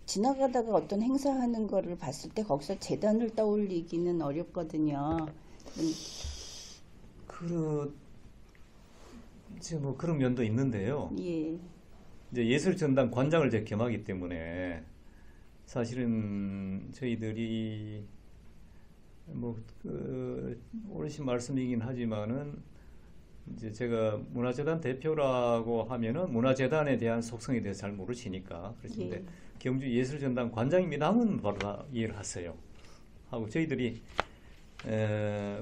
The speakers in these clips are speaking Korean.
지나가다가 어떤 행사하는 거를 봤을 때 거기서 재단을 떠올리기는 어렵거든요. 그, 이제 뭐 그런 면도 있는데요. 예, 이제 예술전당 관장을 제가 겸하기 때문에 사실은 저희들이 어르신 말씀이긴 하지만은 이제 제가 문화재단 대표라고 하면은 문화재단에 대한 속성에 대해서 잘 모르시니까 그러시는데 예, 경주 예술전당 관장입니다 하면 바로 다 이해를 하세요. 하고 저희들이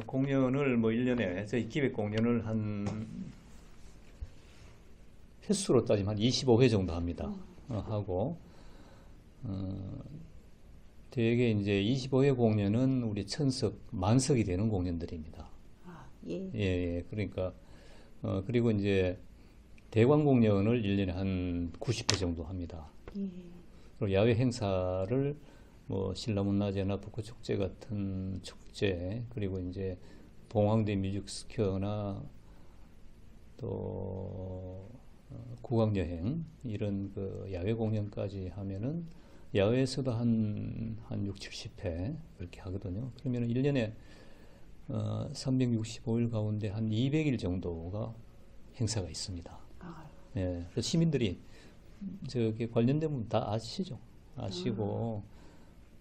공연을 뭐 1년에 저희 기획 공연을 한 횟수로 따지면 한 25회 정도 합니다. 하고 되게 이제 25회 공연은 우리 천석, 만석이 되는 공연들입니다. 아, 예, 예, 예. 그러니까 그리고 이제 대관 공연을 1년에 한 90회 정도 합니다. 예, 그리고 야외 행사를 뭐 신라문화제나 벚꽃축제 같은 축제, 그리고 이제 봉황대 뮤직스퀘어나 또 국악여행 이런 그 야외 공연까지 하면은 야외에서도 한 6, 70회 이렇게 하거든요. 그러면 1년에 365일 가운데 한 200일 정도가 행사가 있습니다. 아, 예, 그래서 시민들이 저기 관련된 분 다 아시죠? 아시고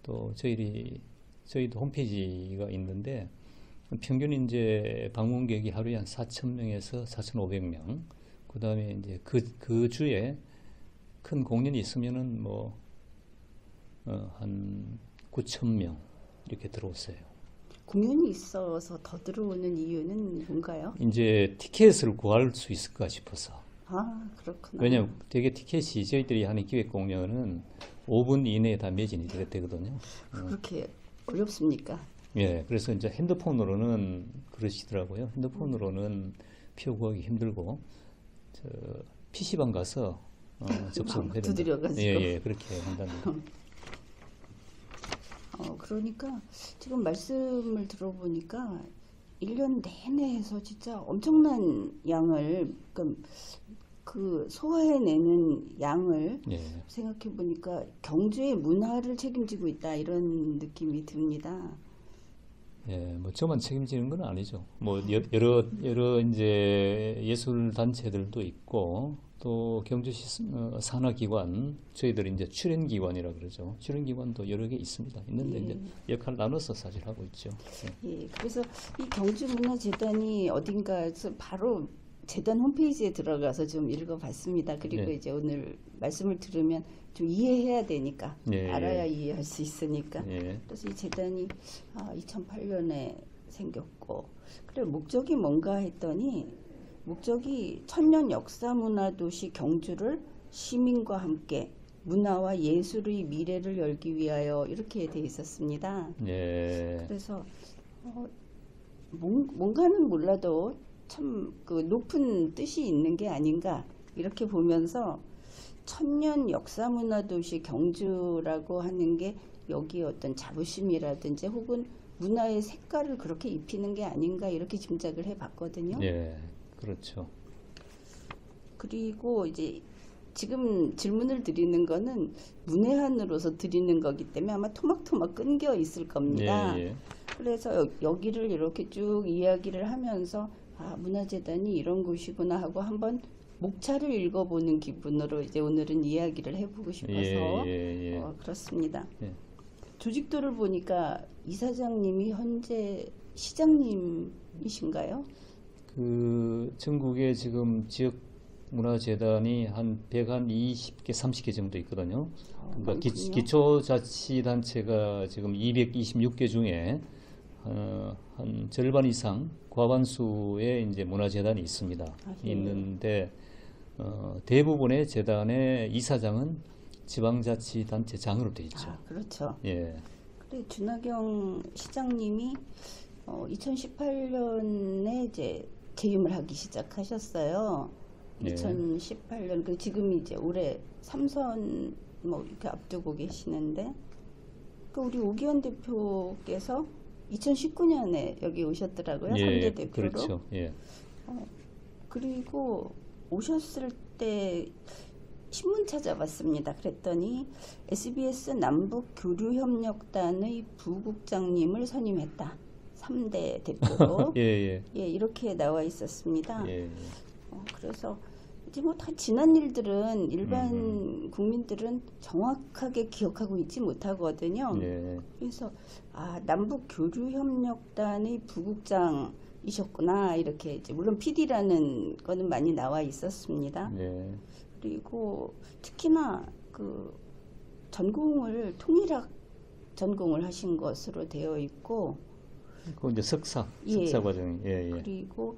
또 저희도 홈페이지가 있는데 평균 이제 방문객이 하루에 한 4,000명에서 4,500명. 그다음에 이제 그 주에 큰 공연이 있으면은 뭐 한 9,000명 이렇게 들어오세요. 공연이 있어서 더 들어오는 이유는 뭔가요? 이제 티켓을 구할 수 있을까 싶어서. 아, 그렇구나. 왜냐면 되게 티켓이 저희들이 하는 기획 공연은 5분 이내에 다 매진이 되거든요. 그렇게 어렵습니까? 예, 그래서 이제 핸드폰으로는 그러시더라고요. 핸드폰으로는 표 구하기 힘들고, PC방 가서 접속을 해야 된다. 두드려가지고. 예, 예, 그렇게 한답니다. 그러니까 지금 말씀을 들어보니까 1년 내내 해서 진짜 엄청난 양을, 그러니까 그 소화해내는 양을 예, 생각해 보니까 경주의 문화를 책임지고 있다 이런 느낌이 듭니다. 예, 뭐 저만 책임지는 건 아니죠. 뭐 여러 이제 예술 단체들도 있고 또 경주시 산하기관 저희들이 이제 출연기관이라 그러죠. 출연기관도 여러 개 있습니다. 있는데 예. 이제 역할 나눠서 사실 하고 있죠. 예. 예, 그래서 이 경주문화재단이 어딘가에서 바로 재단 홈페이지에 들어가서 좀 읽어봤습니다. 그리고 네. 이제 오늘 말씀을 들으면 좀 이해해야 되니까 예, 알아야 예. 이해할 수 있으니까. 예. 그래서 이 재단이 2008년에 생겼고 그래 목적이 뭔가 했더니 목적이 천년 역사 문화 도시 경주를 시민과 함께 문화와 예술의 미래를 열기 위하여 이렇게 돼 있었습니다. 예. 그래서 뭔가는 몰라도 참 그 높은 뜻이 있는 게 아닌가 이렇게 보면서 천년 역사 문화 도시 경주라고 하는 게 여기 어떤 자부심이라든지 혹은 문화의 색깔을 그렇게 입히는 게 아닌가 이렇게 짐작을 해봤거든요. 예. 그렇죠. 그리고 이제 지금 질문을 드리는 거는 문외한으로서 드리는 거기 때문에 아마 토막토막 끊겨 있을 겁니다. 예, 예. 그래서 여기를 이렇게 쭉 이야기를 하면서 문화재단이 이런 곳이구나 하고 한번 목차를 읽어보는 기분으로 이제 오늘은 이야기를 해보고 싶어서 예. 그렇습니다. 예. 조직도를 보니까 이사장님이 현재 시장님이신가요? 그 전국에 지금 지역 문화재단이 한 120개, 30개 정도 있거든요. 그러니까 많군요. 기초자치단체가 지금 226개 중에 한 절반 이상 과반수의 이제 문화재단이 있습니다. 예. 있는데 대부분의 재단의 이사장은 지방자치단체장으로 되어 있죠. 그렇죠. 예, 그래 준하경 시장님이 2018년에 이제 재임을 하기 시작하셨어요. 예. 2018년 그 지금 이제 올해 3선 뭐 이렇게 앞두고 계시는데 그 우리 오기현 대표께서 2019년에 여기 오셨더라고요. 예, 3대 대표로. 그렇죠. 예, 그리고 오셨을 때 신문 찾아봤습니다. 그랬더니 SBS 남북교류협력단의 부국장님을 선임했다. 3대 대표로. 예, 예. 예, 이렇게 나와 있었습니다. 예, 예. 그래서 이제 뭐 다 지난 일들은 일반 국민들은 정확하게 기억하고 있지 못하거든요. 예. 그래서 남북교류협력단의 부국장이셨구나 이렇게 이제 물론 PD라는 거는 많이 나와 있었습니다. 예. 그리고 특히나 그 전공을 통일학 전공을 하신 것으로 되어 있고, 그 이제 석사 예. 과정. 예, 예. 그리고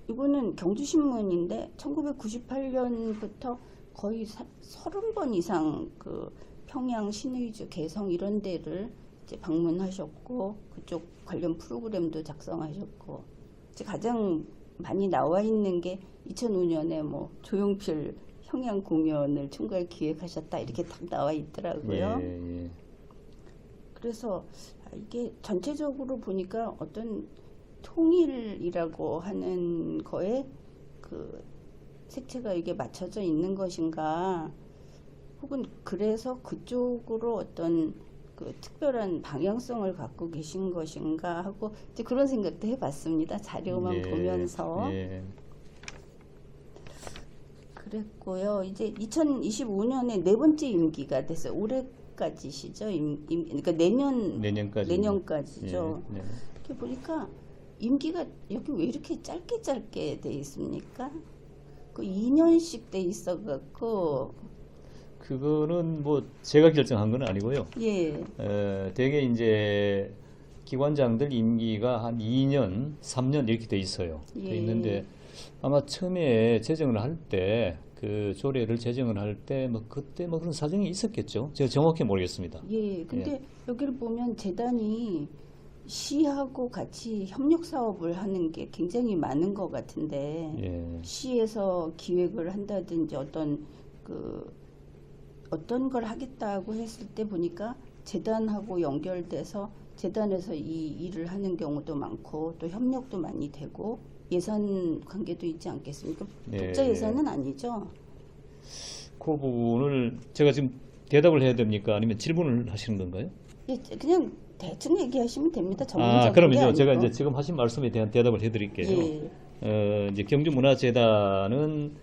이거는 경주신문인데 1998년부터 거의 30번 이상 그 평양, 신의주, 개성 이런 데를 이제 방문하셨고 그쪽 관련 프로그램도 작성하셨고, 이제 가장 많이 나와 있는 게 2005년에 뭐 조용필 평양 공연을 총괄 기획하셨다 이렇게 딱 나와 있더라고요. 예, 예. 그래서 이게 전체적으로 보니까 어떤 통일이라고 하는 거에 그 색채가 이게 맞춰져 있는 것인가, 혹은 그래서 그쪽으로 어떤 그 특별한 방향성을 갖고 계신 것인가 하고 이제 그런 생각도 해봤습니다. 자료만 예, 보면서. 예. 그랬고요. 이제 2025년에 네 번째 임기가 돼서 올해까지시죠. 그러니까 내년까지죠. 예, 네. 이렇게 보니까 임기가 여기 왜 이렇게 짧게 돼 있습니까? 그 2년씩 돼 있어갖고. 그거는 뭐 제가 결정한 건 아니고요. 예. 대개 이제 기관장들 임기가 한 2년, 3년 이렇게 돼 있어요. 예. 돼 있는데 아마 처음에 제정을 할 때, 그 조례를 제정을 할 때 뭐 그때 뭐 그런 사정이 있었겠죠. 제가 정확히 모르겠습니다. 예. 근데 여기를 보면 재단이 시하고 같이 협력 사업을 하는 게 굉장히 많은 것 같은데, 예. 시에서 기획을 한다든지 어떤 걸 하겠다고 했을 때 보니까 재단하고 연결돼서 재단에서 이 일을 하는 경우도 많고 또 협력도 많이 되고 예산 관계도 있지 않겠습니까? 예. 독자 예산은 아니죠? 그 부분을 제가 지금 대답을 해야 됩니까? 아니면 질문을 하시는 건가요? 예, 그냥 대충 얘기하시면 됩니다. 전문적인 게 그러면요. 아니고. 제가 이제 지금 하신 말씀에 대한 대답을 해드릴게요. 예. 이제 경주문화재단은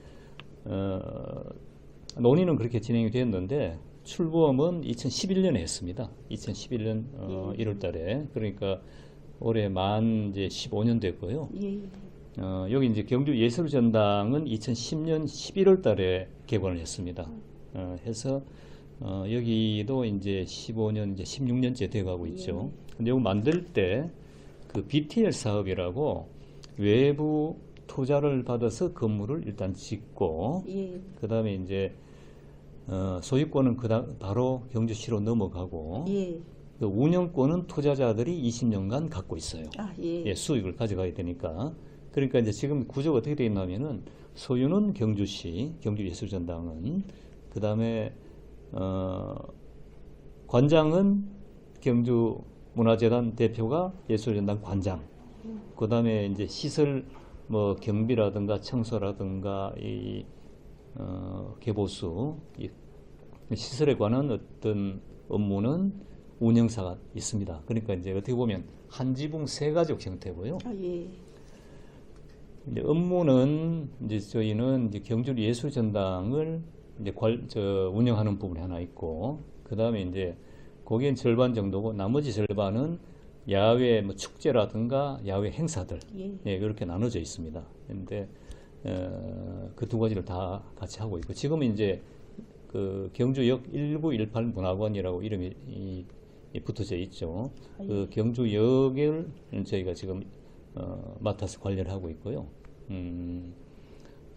논의는 그렇게 진행이 되었는데 출범은 2011년에 했습니다. 2011년 1월 달에. 그러니까 올해 만 이제 15년 됐고요. 예. 여기 이제 경주예술전당은 2010년 11월 달에 개관을 했습니다. 해서 여기도 이제 15년, 이제 16년째 돼가고 있죠. 근데 이거 만들 때 그 BTL 사업이라고 외부 투자를 받아서 건물을 일단 짓고, 예. 그 다음에 이제 소유권은 바로 경주시로 넘어가고, 예. 그 운영권은 투자자들이 20년간 갖고 있어요. 예. 예, 수익을 가져가야 되니까. 그러니까 이제 지금 구조가 어떻게 되어 있냐면은 소유는 경주시, 경주예술전당은, 그 다음에 관장은 경주문화재단 대표가 예술전당 관장. 그 다음에 이제 시설 뭐 경비라든가 청소라든가 개보수, 이 시설에 관한 어떤 업무는 운영사가 있습니다. 그러니까 이제 어떻게 보면 한 지붕 세 가족 형태고요. 예. 이제 업무는 이제 저희는 이제 경주 예술전당을 이제 운영하는 부분이 하나 있고, 그 다음에 이제 거기엔 절반 정도고 나머지 절반은 야외 뭐 축제라든가 야외 행사들, 예, 이렇게 나눠져 있습니다. 그런데 그 두 가지를 다 같이 하고 있고, 지금은 이제 그 경주역 1918 문화관이라고 이름이 붙어져 있죠. 그 경주역을 저희가 지금 맡아서 관리를 하고 있고요.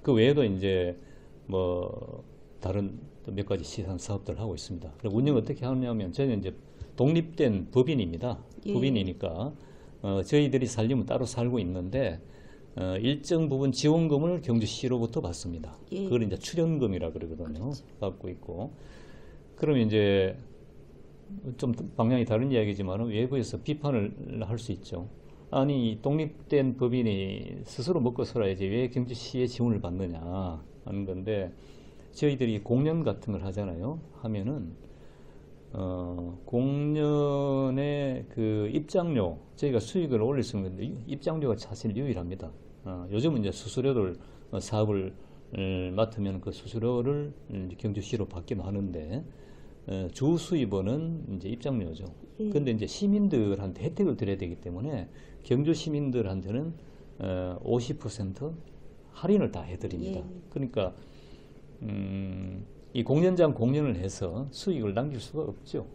그 외에도 이제 뭐 다른 몇 가지 시상 사업들을 하고 있습니다. 그리고 운영 어떻게 하냐면 저희는 이제 독립된 법인입니다. 예. 법인이니까 저희들이 살려면 따로 살고 있는데 일정 부분 지원금을 경주시로부터 받습니다. 예. 그걸 이제 출연금이라 그러거든요. 받고 있고. 그러면 이제 좀 방향이 다른 이야기지만 외부에서 비판을 할 수 있죠. 아니, 독립된 법인이 스스로 먹고 살아야지 왜 경주시의 지원을 받느냐 하는 건데, 저희들이 공연 같은 걸 하잖아요. 하면은 공연의 그 입장료, 저희가 수익을 올릴 수 있는 건데 입장료가 사실 유일합니다. 요즘은 이제 수수료를 사업을 맡으면 그 수수료를 이제 경주시로 받기는 하는데 주 수입원은 이제 입장료죠. 근데 이제 시민들한테 혜택을 드려야 되기 때문에 경주 시민들한테는 50% 할인을 다 해드립니다. 그러니까 이 공연장 공연을 해서 수익을 남길 수가 없죠.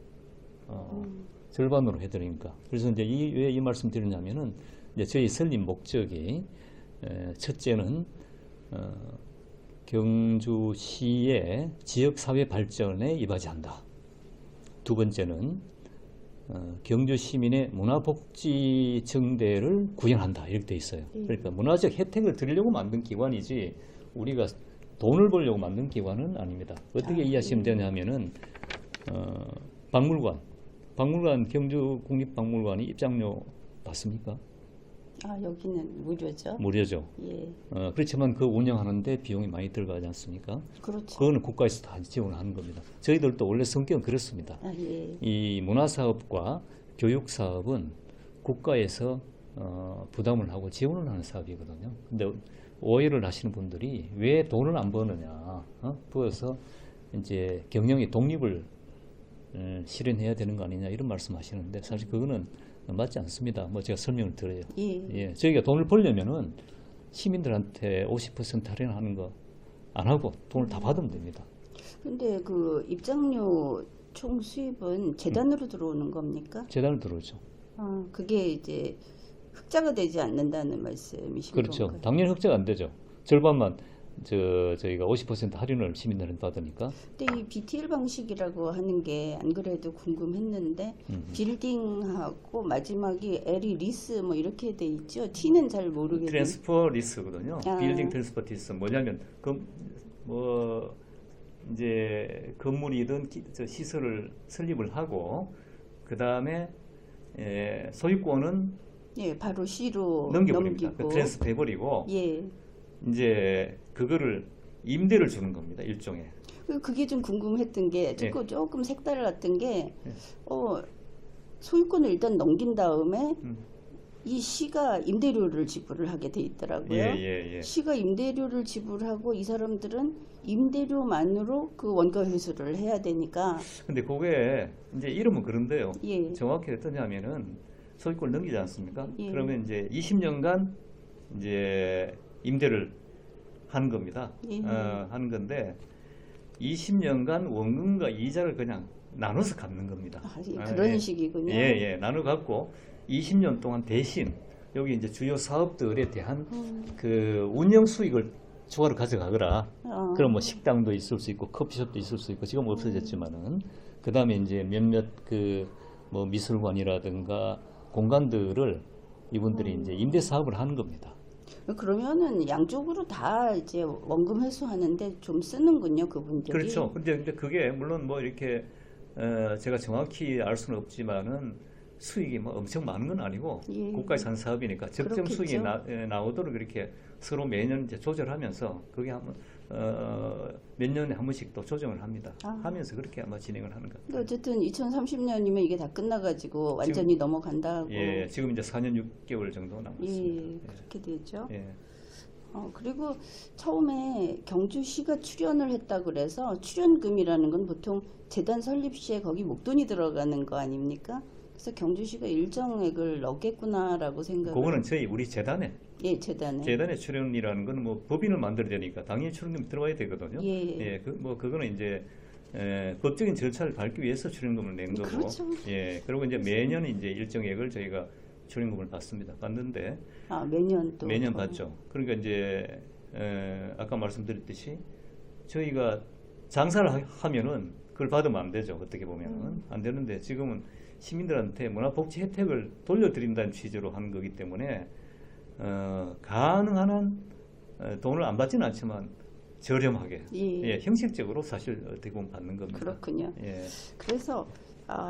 절반으로 해드리니까. 그래서 이제 왜 이 말씀 드리냐면은 이제 저희 설립 목적이 첫째는 경주시의 지역사회 발전에 이바지한다. 두 번째는 경주 시민의 문화복지 증대를 구현한다. 이렇게 돼 있어요. 그러니까 문화적 혜택을 드리려고 만든 기관이지 우리가 돈을 벌려고 만든 기관은 아닙니다. 어떻게 이해하시면 되냐면은 박물관 경주 국립박물관이 입장료 받습니까? 여기는 무료죠. 무료죠. 예. 그렇지만 그 운영하는데 비용이 많이 들어가지 않습니까? 그렇죠. 그거는 국가에서 다 지원하는 겁니다. 저희들도 원래 성격은 그렇습니다. 예. 이 문화사업과 교육사업은 국가에서 부담을 하고 지원을 하는 사업이거든요. 근데 오해를 하시는 분들이 왜 돈을 안 버느냐, 부어서 이제 경영의 독립을 실현해야 되는 거 아니냐 이런 말씀하시는데 사실 그거는 맞지 않습니다. 뭐 제가 설명을 드려요. 예, 저희가 돈을 벌려면은 시민들한테 50% 할인하는 거 안 하고 돈을 다 받으면 됩니다. 근데 그 입장료 총 수입은 재단으로 들어오는 겁니까? 재단을 들어오죠. 그게 이제 흑자가 되지 않는다는 말씀이신 그렇죠. 건가요? 당연히 흑자가 안 되죠. 절반만 저희가 50% 할인을 시민들한테 받으니까. 근데 이 BTL 방식이라고 하는 게 안 그래도 궁금했는데 빌딩하고 마지막이 L이 리스 뭐 이렇게 돼 있죠. T는 잘 모르겠는데. 트랜스퍼 리스거든요. 빌딩 트랜스퍼 리스 뭐냐면 뭐 이제 건물이든 저 시설을 설립을 하고 그 다음에 소유권은 바로 C로 넘겨버립니다. 넘기고. 그 트랜스퍼 해버리고 예. 이제 그거를 임대를 주는 겁니다. 일종의. 그게 좀 궁금했던 게 조금 색달랐던 게 소유권을 일단 넘긴 다음에 이 시가 임대료를 지불을 하게 돼 있더라고요. 예. 시가 임대료를 지불하고 이 사람들은 임대료만으로 그 원가 회수를 해야 되니까. 근데 그게 이제 이름은 그런데요. 예. 정확히 어떠냐면은 소유권을 넘기지 않습니까? 예. 그러면 이제 20년간 이제 임대를 하는 겁니다. 예. 하는 건데 20년간 원금과 이자를 그냥 나눠서 갚는 겁니다. 그런 식이군요. 예. 나눠 갖고 20년 동안 대신 여기 이제 주요 사업들에 대한 그 운영 수익을 추가로 가져가거라. 그럼 뭐 식당도 있을 수 있고 커피숍도 있을 수 있고 지금 없어졌지만은 그 다음에 이제 몇몇 그 뭐 미술관이라든가 공간들을 이분들이 이제 임대 사업을 하는 겁니다. 그러면은 양쪽으로 다 이제 원금 회수하는데 좀 쓰는군요, 그분들이. 그렇죠. 근데 그게 물론 뭐 이렇게 제가 정확히 알 수는 없지만은 수익이 뭐 엄청 많은 건 아니고 예. 국가에서 한 사업이니까 적정 그렇겠죠. 수익이 나오도록 이렇게 서로 매년 이제 조절하면서 그게 한번 몇 년에 한 번씩 또 조정을 합니다. 하면서 그렇게 아마 진행을 하는 것 같아요. 어쨌든 2030년이면 이게 다 끝나가지고 완전히 넘어간다 하고. 예, 지금 이제 4년 6개월 정도 남았습니다. 예, 그렇게 되죠. 예. 그리고 처음에 경주시가 출연을 했다 그래서 출연금이라는 건 보통 재단 설립 시에 거기 목돈이 들어가는 거 아닙니까? 그래서 경주시가 일정액을 넣겠구나라고 생각을. 그거는 우리 재단에. 예, 재단에. 재단의 출연이라는 건 뭐 법인을 만들어야 되니까 당연히 출연금이 들어와야 되거든요. 예. 그거는 이제 법적인 절차를 밟기 위해서 출연금을 낸 거고. 그렇죠. 예. 그리고 이제 매년 이제 일정액을 저희가 출연금을 받습니다. 받는데 매년 또. 매년 받죠. 그러니까 이제 아까 말씀드렸듯이 저희가 장사를 하면은 그걸 받으면 안 되죠. 어떻게 보면은 안 되는데 지금은 시민들한테 문화복지 혜택을 돌려드린다는 취지로 하는 거기 때문에 가능한 한 돈을 안 받지는 않지만 저렴하게, 예. 형식적으로 사실 어떻게 보면 받는 겁니다. 그렇군요. 예. 그래서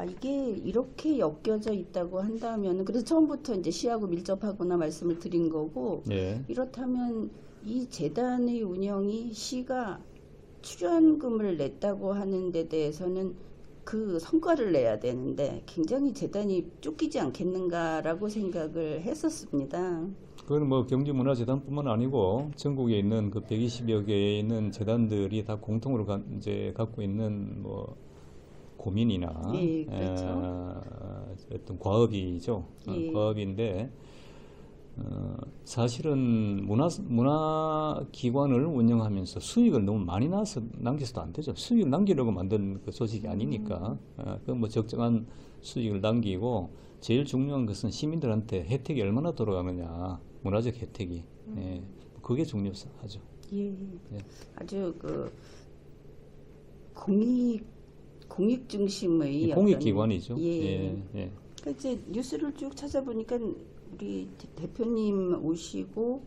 이게 이렇게 엮여져 있다고 한다면, 그래서 처음부터 이제 시하고 밀접하거나 말씀을 드린 거고, 예. 이렇다면 이 재단의 운영이 시가 출연금을 냈다고 하는 데 대해서는 그 성과를 내야 되는데 굉장히 재단이 쫓기지 않겠는가라고 생각을 했었습니다. 그건 뭐 경주문화재단뿐만 아니고 전국에 있는 그 120여 개에 있는 재단들이 다 공통으로 이제 갖고 있는 뭐 고민이나 예, 그렇죠. 어떤 과업이죠. 예. 과업인데 사실은 문화기관을 운영하면서 수익을 너무 많이 남겨서도 안 되죠. 수익을 남기려고 만든 그 조직이 아니니까. 그 뭐 적정한 수익을 남기고 제일 중요한 것은 시민들한테 혜택이 얼마나 돌아가느냐. 문화적 혜택이. 예, 그게 중요하죠. 예. 예. 아주 그 공익 중심의 공익기관이죠. 예. 예, 예. 그러니까 이제 뉴스를 쭉 찾아보니까 우리 대표님 오시고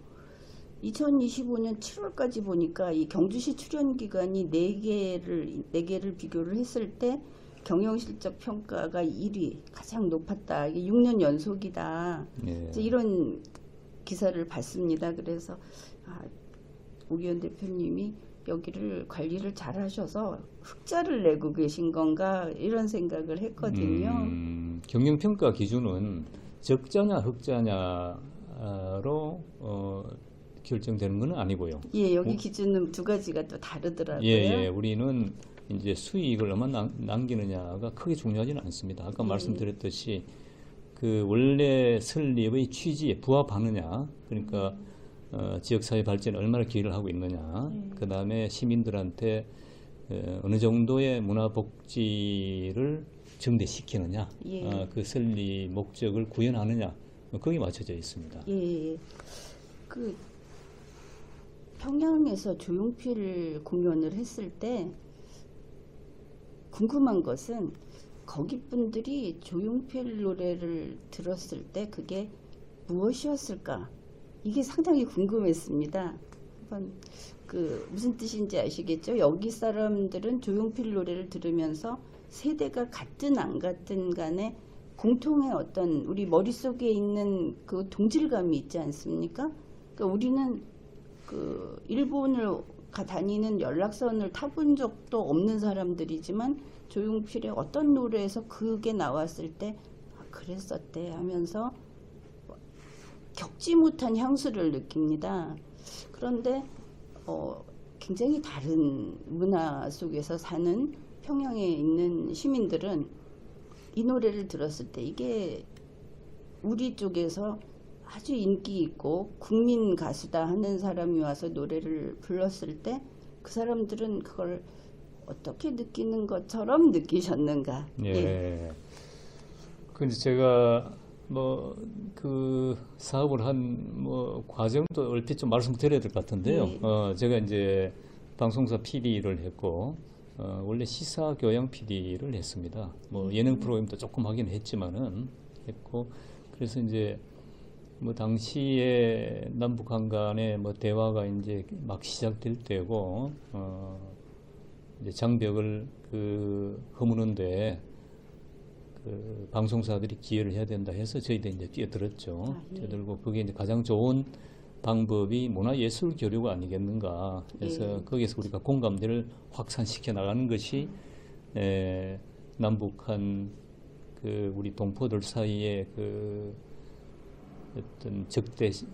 2025년 7월까지 보니까 이 경주시 출연 기관이 4개를 비교를 했을 때 경영 실적 평가가 1위 가장 높았다. 이게 6년 연속이다. 예. 이제 이런 기사를 봤습니다. 그래서 오 의원 대표님이 여기를 관리를 잘 하셔서 흑자를 내고 계신 건가 이런 생각을 했거든요. 경영평가 기준은 적자냐 흑자냐로 결정되는 건 아니고요. 예, 여기 기준은 두 가지가 또 다르더라고요. 예, 우리는 이제 수익을 얼마나 남기느냐가 크게 중요하지는 않습니다. 아까 말씀드렸듯이 그 원래 설립의 취지에 부합하느냐, 그러니까 지역사회 발전에 얼마나 기여를 하고 있느냐, 그 다음에 시민들한테 어느 정도의 문화복지를 증대시키느냐, 예. 그 설립 목적을 구현하느냐, 거기에 맞춰져 있습니다. 예, 그 평양에서 조용필 공연을 했을 때 궁금한 것은 거기 분들이 조용필 노래를 들었을 때 그게 무엇이었을까? 이게 상당히 궁금했습니다. 한번 그 무슨 뜻인지 아시겠죠? 여기 사람들은 조용필 노래를 들으면서 세대가 같든 안 같든 간에 공통의 어떤 우리 머릿속에 있는 그 동질감이 있지 않습니까? 그러니까 우리는 그 일본을 다니는 연락선을 타본 적도 없는 사람들이지만 조용필의 어떤 노래에서 그게 나왔을 때 그랬었대 하면서 겪지 못한 향수를 느낍니다. 그런데 굉장히 다른 문화 속에서 사는 평양에 있는 시민들은 이 노래를 들었을 때 이게 우리 쪽에서 아주 인기 있고 국민 가수다 하는 사람이 와서 노래를 불렀을 때 그 사람들은 그걸 어떻게 느끼는 것처럼 느끼셨는가? 예. 근데 제가 뭐 그 사업을 한 뭐 과정도 얼핏 좀 말씀드려야 될 것 같은데요. 제가 이제 방송사 PD를 했고 원래 시사 교양 PD를 했습니다. 뭐 예능 프로그램도 조금 하긴 했지만은 했고 그래서 이제 뭐 당시에 남북한 간의 뭐 대화가 이제 막 시작될 때고 이제 장벽을 그 허무는데 그 방송사들이 기여를 해야 된다 해서 저희들이 이제 뛰어들었죠. 뛰어들고 그게 이제 가장 좋은 방법이 문화예술 교류가 아니겠는가. 그래서 거기에서 우리가 공감대를 확산시켜 나가는 것이 남북한 그 우리 동포들 사이에 그 어떤 적대의식,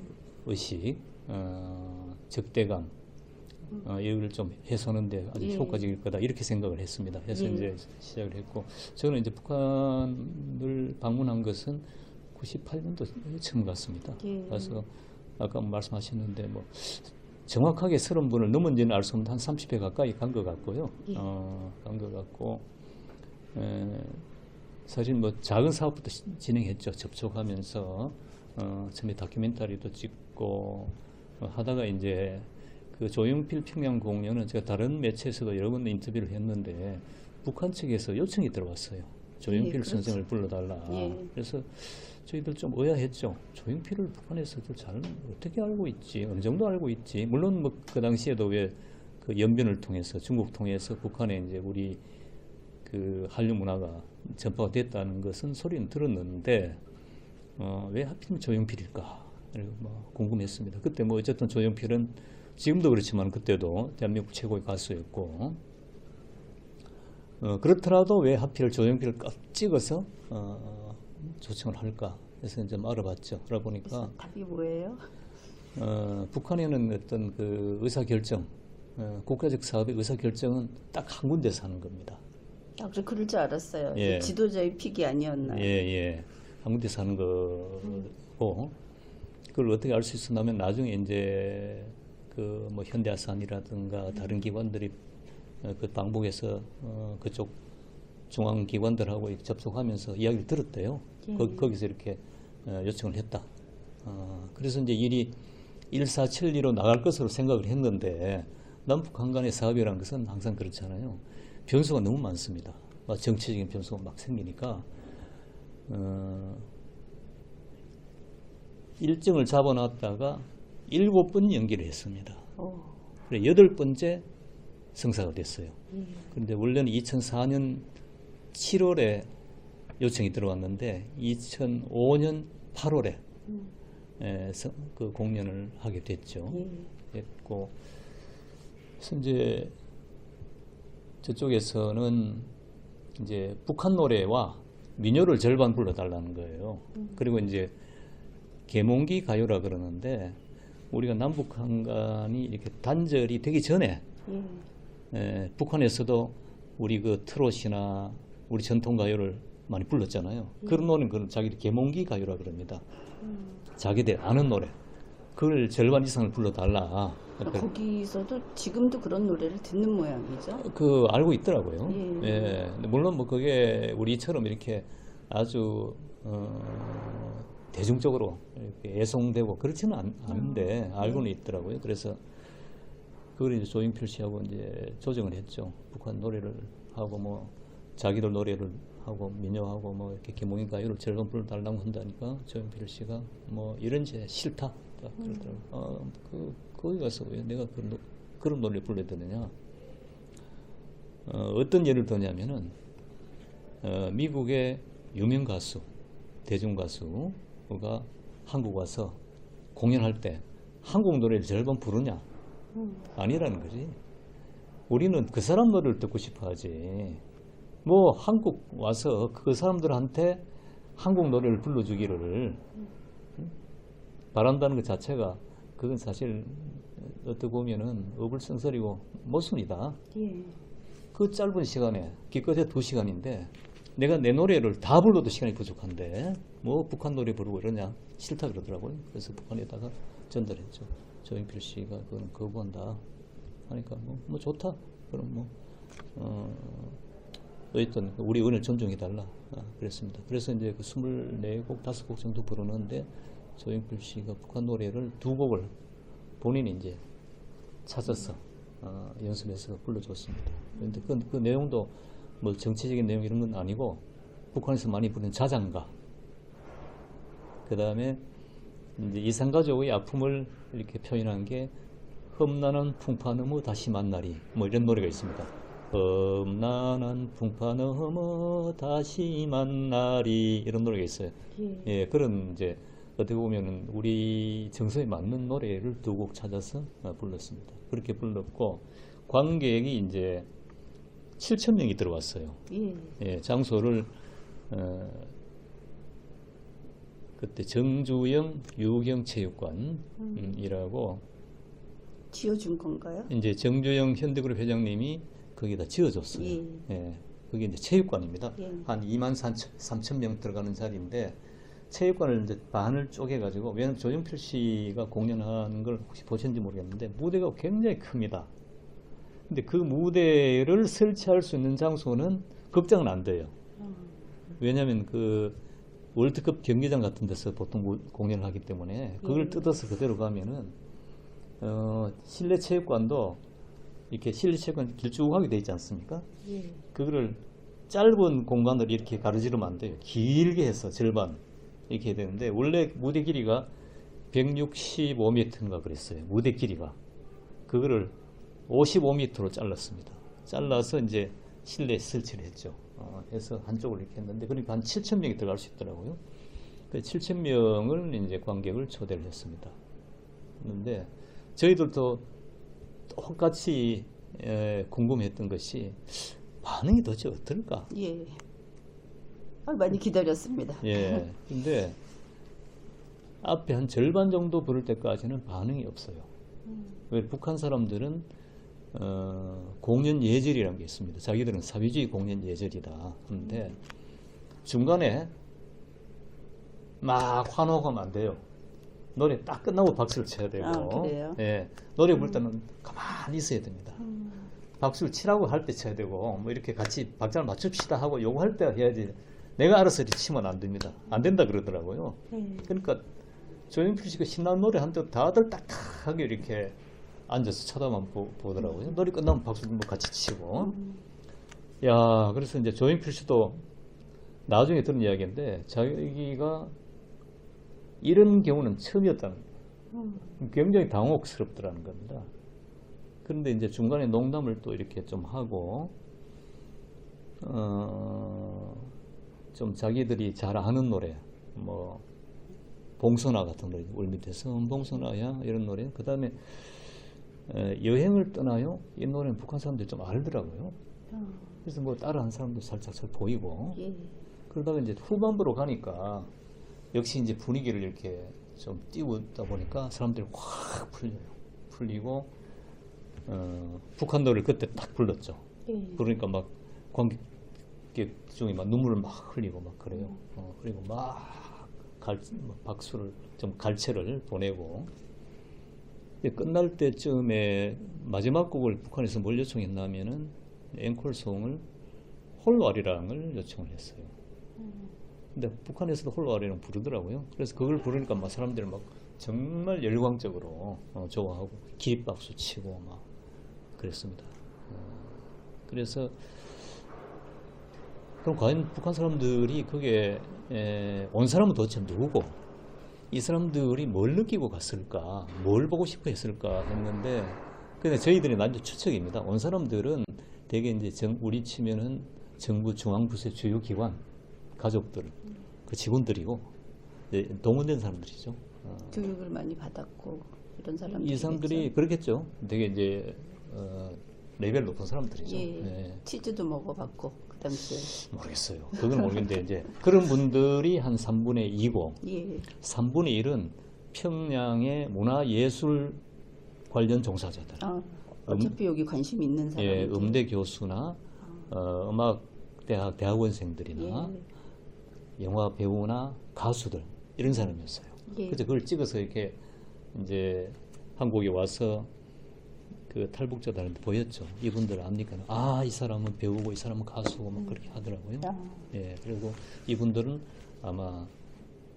적대감, 이걸 좀 해소하는데 아주 효과적일 거다 이렇게 생각을 했습니다. 그래서 이제 시작을 했고 저는 이제 북한을 방문한 것은 98년도 처음 갔습니다. 그래서 아까 말씀하셨는데 뭐 정확하게 30분을 넘은지는 알 수 없는데 한 30회 가까이 간 것 같고요. 간 것 같고 사실 뭐 작은 사업부터 진행했죠. 접촉하면서 처음에 다큐멘터리도 찍고 하다가 이제 그 조용필 평양 공연은 제가 다른 매체에서도 여러 번 인터뷰를 했는데 북한 측에서 요청이 들어왔어요. 조용필 그렇죠. 선생을 불러달라. 그래서 저희들 좀 의아했죠. 조용필을 북한에서도 잘 어떻게 알고 있지? 어느 정도 알고 있지? 물론 뭐 그 당시에도 왜 그 연변을 통해서 중국 통해서 북한에 이제 우리 그 한류 문화가 전파가 됐다는 것은 소리는 들었는데 왜 하필 조용필일까? 뭐 궁금했습니다. 그때 뭐 어쨌든 조용필은 지금도 그렇지만 그때도 대한민국 최고의 가수였고, 그렇더라도 왜 하필 조용필을 꽉 찍어서 초청을 할까 해서 좀 알아봤죠. 알아보니까 그래서 답이 뭐예요? 북한에는 어떤 그 의사결정, 국가적 사업의 의사결정은 딱 한 군데서 하는 겁니다. 아, 그래 그럴 줄 알았어요. 예. 지도자의 픽이 아니었나요? 예. 한 군데서 하는 거고, 그걸 어떻게 알 수 있었냐면 나중에 이제 그 뭐 현대아산이라든가 다른 기관들이 그 방북에서 그쪽 중앙 기관들하고 이렇게 접촉하면서 이야기를 들었대요. 예. 거기서 이렇게 요청을 했다. 그래서 이제 일이 일사천리로 나갈 것으로 생각을 했는데, 남북한 간의 사업이라는 것은 항상 그렇잖아요. 변수가 너무 많습니다. 정치적인 변수가 막 생기니까 일정을 잡아놨다가 7번 연기를 했습니다. 그래 8번째 성사가 됐어요. 그런데 원래는 2004년 7월에 요청이 들어왔는데 2005년 8월에 그 공연을 하게 됐죠. 됐고, 그래서 이제 저쪽에서는 이제 북한 노래와 민요를 절반 불러달라는 거예요. 그리고 이제 계몽기 가요라 그러는데, 우리가 남북한 간이 이렇게 단절이 되기 전에 북한에서도 우리 그 트롯이나 우리 전통 가요를 많이 불렀잖아요. 그런 노래는 그런 자기들 계몽기 가요라 그럽니다. 자기들 아는 노래, 그걸 절반 이상을 불러달라. 거기서도 지금도 그런 노래를 듣는 모양이죠. 그 알고 있더라고요. 예. 물론 뭐 그게 우리처럼 이렇게 아주 대중적으로 이렇게 애송되고 그렇지는 않은데 알고는 있더라고요. 그래서 그걸 이제 조용필 씨하고 이제 조정을 했죠. 북한 노래를 하고 뭐 자기들 노래를 하고 민요하고 뭐 이렇게 계몽인 가요를 절반 불러달라고 한다니까 조용필 씨가 뭐 이런 제 싫다 그러더라고요. 거기 가서 왜 내가 그런 노래 불러야 되느냐. 어떤 예를 들냐면은 미국의 유명 가수, 대중 가수가 한국 와서 공연할 때 한국 노래를 절반 부르냐? 아니라는 거지. 우리는 그 사람 노래를 듣고 싶어 하지. 뭐 한국 와서 그 사람들한테 한국 노래를 불러주기를 바란다는 것 자체가, 그건 사실 어떻게 보면은 어불성설이고 모순이다. 예. 그 짧은 시간에, 기껏해 2시간인데 내가 내 노래를 다 불러도 시간이 부족한데 뭐 북한 노래 부르고 이러냐, 싫다 그러더라고요. 그래서 북한에다가 전달했죠. 조용필 씨가 그건 거부한다 하니까 뭐 좋다. 그럼 어쨌든 우리 의견을 존중해달라 그랬습니다. 그래서 이제 그 24곡, 5곡 정도 부르는데 조용필 씨가 북한 노래를 2곡을 본인이 이제 찾아서 연습해서 불러줬습니다. 그런데 그 내용도 뭐 정치적인 내용 이런 건 아니고 북한에서 많이 부르는 자장가, 그 다음에 이제 이산가족의 아픔을 이렇게 표현한 게 험난한 풍파 너머 다시 만나리, 뭐 이런 노래가 있습니다. 험난한 풍파 너머 다시 만나리, 이런 노래가 있어요. 예, 그런 이제 어떻게 보면은 우리 정서에 맞는 노래를 2곡 찾아서 불렀습니다. 그렇게 불렀고, 관객이 이제 7,000명이 들어왔어요. 예, 장소를 그때 정주영 유경체육관이라고 지어준 건가요? 이제 정주영 현대그룹 회장님이 거기다 지어줬어요. 예, 그게 이제 체육관입니다. 한 23,000명 들어가는 자리인데, 체육관을 이제 반을 쪼개가지고, 왜냐면 조용필 씨가 공연하는 걸 혹시 보셨는지 모르겠는데 무대가 굉장히 큽니다. 근데 그 무대를 설치할 수 있는 장소는 극장은 안 돼요. 왜냐면 그 월드컵 경기장 같은 데서 보통 공연을 하기 때문에 그걸 뜯어서 그대로 가면은 실내 체육관도 이렇게 실내 체육관 길쭉하게 돼 있지 않습니까? 그거를 짧은 공간을 이렇게 가로지르면 안 돼요. 길게 해서 절반 이렇게 해야 되는데, 원래 무대 길이가 165m인가 그랬어요. 무대 길이가. 그거를 55m로 잘랐습니다. 잘라서 이제 실내에 설치를 했죠. 해서 한쪽을 이렇게 했는데, 그러니까 한 7,000명이 들어갈 수 있더라고요. 그 7,000명을 이제 관객을 초대를 했습니다. 그런데 저희들도 똑같이 궁금했던 것이 반응이 도대체 어떨까? 예. 많이 기다렸습니다. 예. 근데 앞에 한 절반 정도 부를 때까지는 반응이 없어요. 왜 북한 사람들은 공연 예절이라는 게 있습니다. 자기들은 사회주의 공연 예절이다 하는데 중간에 막 환호하면 안 돼요. 노래 딱 끝나고 박수를 쳐야 되고, 그래요? 예, 노래 부를 때는 가만히 있어야 됩니다. 박수를 치라고 할 때 쳐야 되고, 뭐 이렇게 같이 박자를 맞춥시다 하고 요구할 때 해야지. 내가 알아서 이렇게 치면 안 됩니다. 안 된다 그러더라고요. 그러니까 조용필 씨가 신나는 노래 한때 다들 딱딱하게 이렇게 앉아서 쳐다만 보더라고요. 노래 끝나면 박수 뭐 같이 치고. 야, 그래서 이제 조용필 씨도 나중에 들은 이야기인데 자기가 이런 경우는 처음이었다는 거예요. 굉장히 당혹스럽더라는 겁니다. 그런데 이제 중간에 농담을 또 이렇게 좀 하고, 좀 자기들이 잘 아는 노래, 뭐, 봉선화 같은 노래, 우리 밑에서 봉선화야, 이런 노래. 그 다음에, 여행을 떠나요? 이 노래는 북한 사람들이 좀 알더라고요. 그래서 뭐 따라하는 사람도 살짝 보이고. 예. 그러다가 이제 후반부로 가니까 역시 이제 분위기를 이렇게 좀 띄우다 보니까 사람들이 확 풀리고 북한 노래를 그때 딱 불렀죠. 그러니까 막 관객 중에 막 눈물을 막 흘리고 막 그래요. 그리고 막 박수를 좀 갈채를 보내고 끝날 때쯤에 마지막 곡을 북한에서 뭘 요청했냐면은 앵콜송을 홀와리랑을 요청을 했어요. 근데 북한에서도 홀와리랑 부르더라고요. 그래서 그걸 부르니까 막 사람들이 막 정말 열광적으로 좋아하고 기립박수 치고 막 그랬습니다. 그래서 그럼 과연 북한 사람들이 그게 온 사람은 도대체 누구고 이 사람들이 뭘 느끼고 갔을까, 뭘 보고 싶어 했을까 했는데 근데 저희들이 난조 추측입니다. 온 사람들은 대개 이제 우리 치면은 정부 중앙부서의 주요 기관 가족들, 그 직원들이고 동원된 사람들이죠. 교육을 많이 받았고 이런 사람들. 이 사람들이 그렇겠죠. 되게 이제 레벨 높은 사람들이죠. 예. 예. 치즈도 먹어봤고 그 당시에. 모르겠어요. 그건 모르겠는데 이제 그런 분들이 한 3분의 2고 예. 3분의 1은 평양의 문화예술 관련 종사자들. 어차피 여기 관심 있는 사람들. 예, 음대 교수나 음악 대학원생들이나 영화 배우나 가수들 이런 사람이었어요. 그래서 그걸 찍어서 이렇게 이제 한국에 와서 그 탈북자들한테 보였죠. 이분들 압니까? 이 사람은 배우고 이 사람은 가수고 막 그렇게 하더라고요. 예, 그리고 이분들은 아마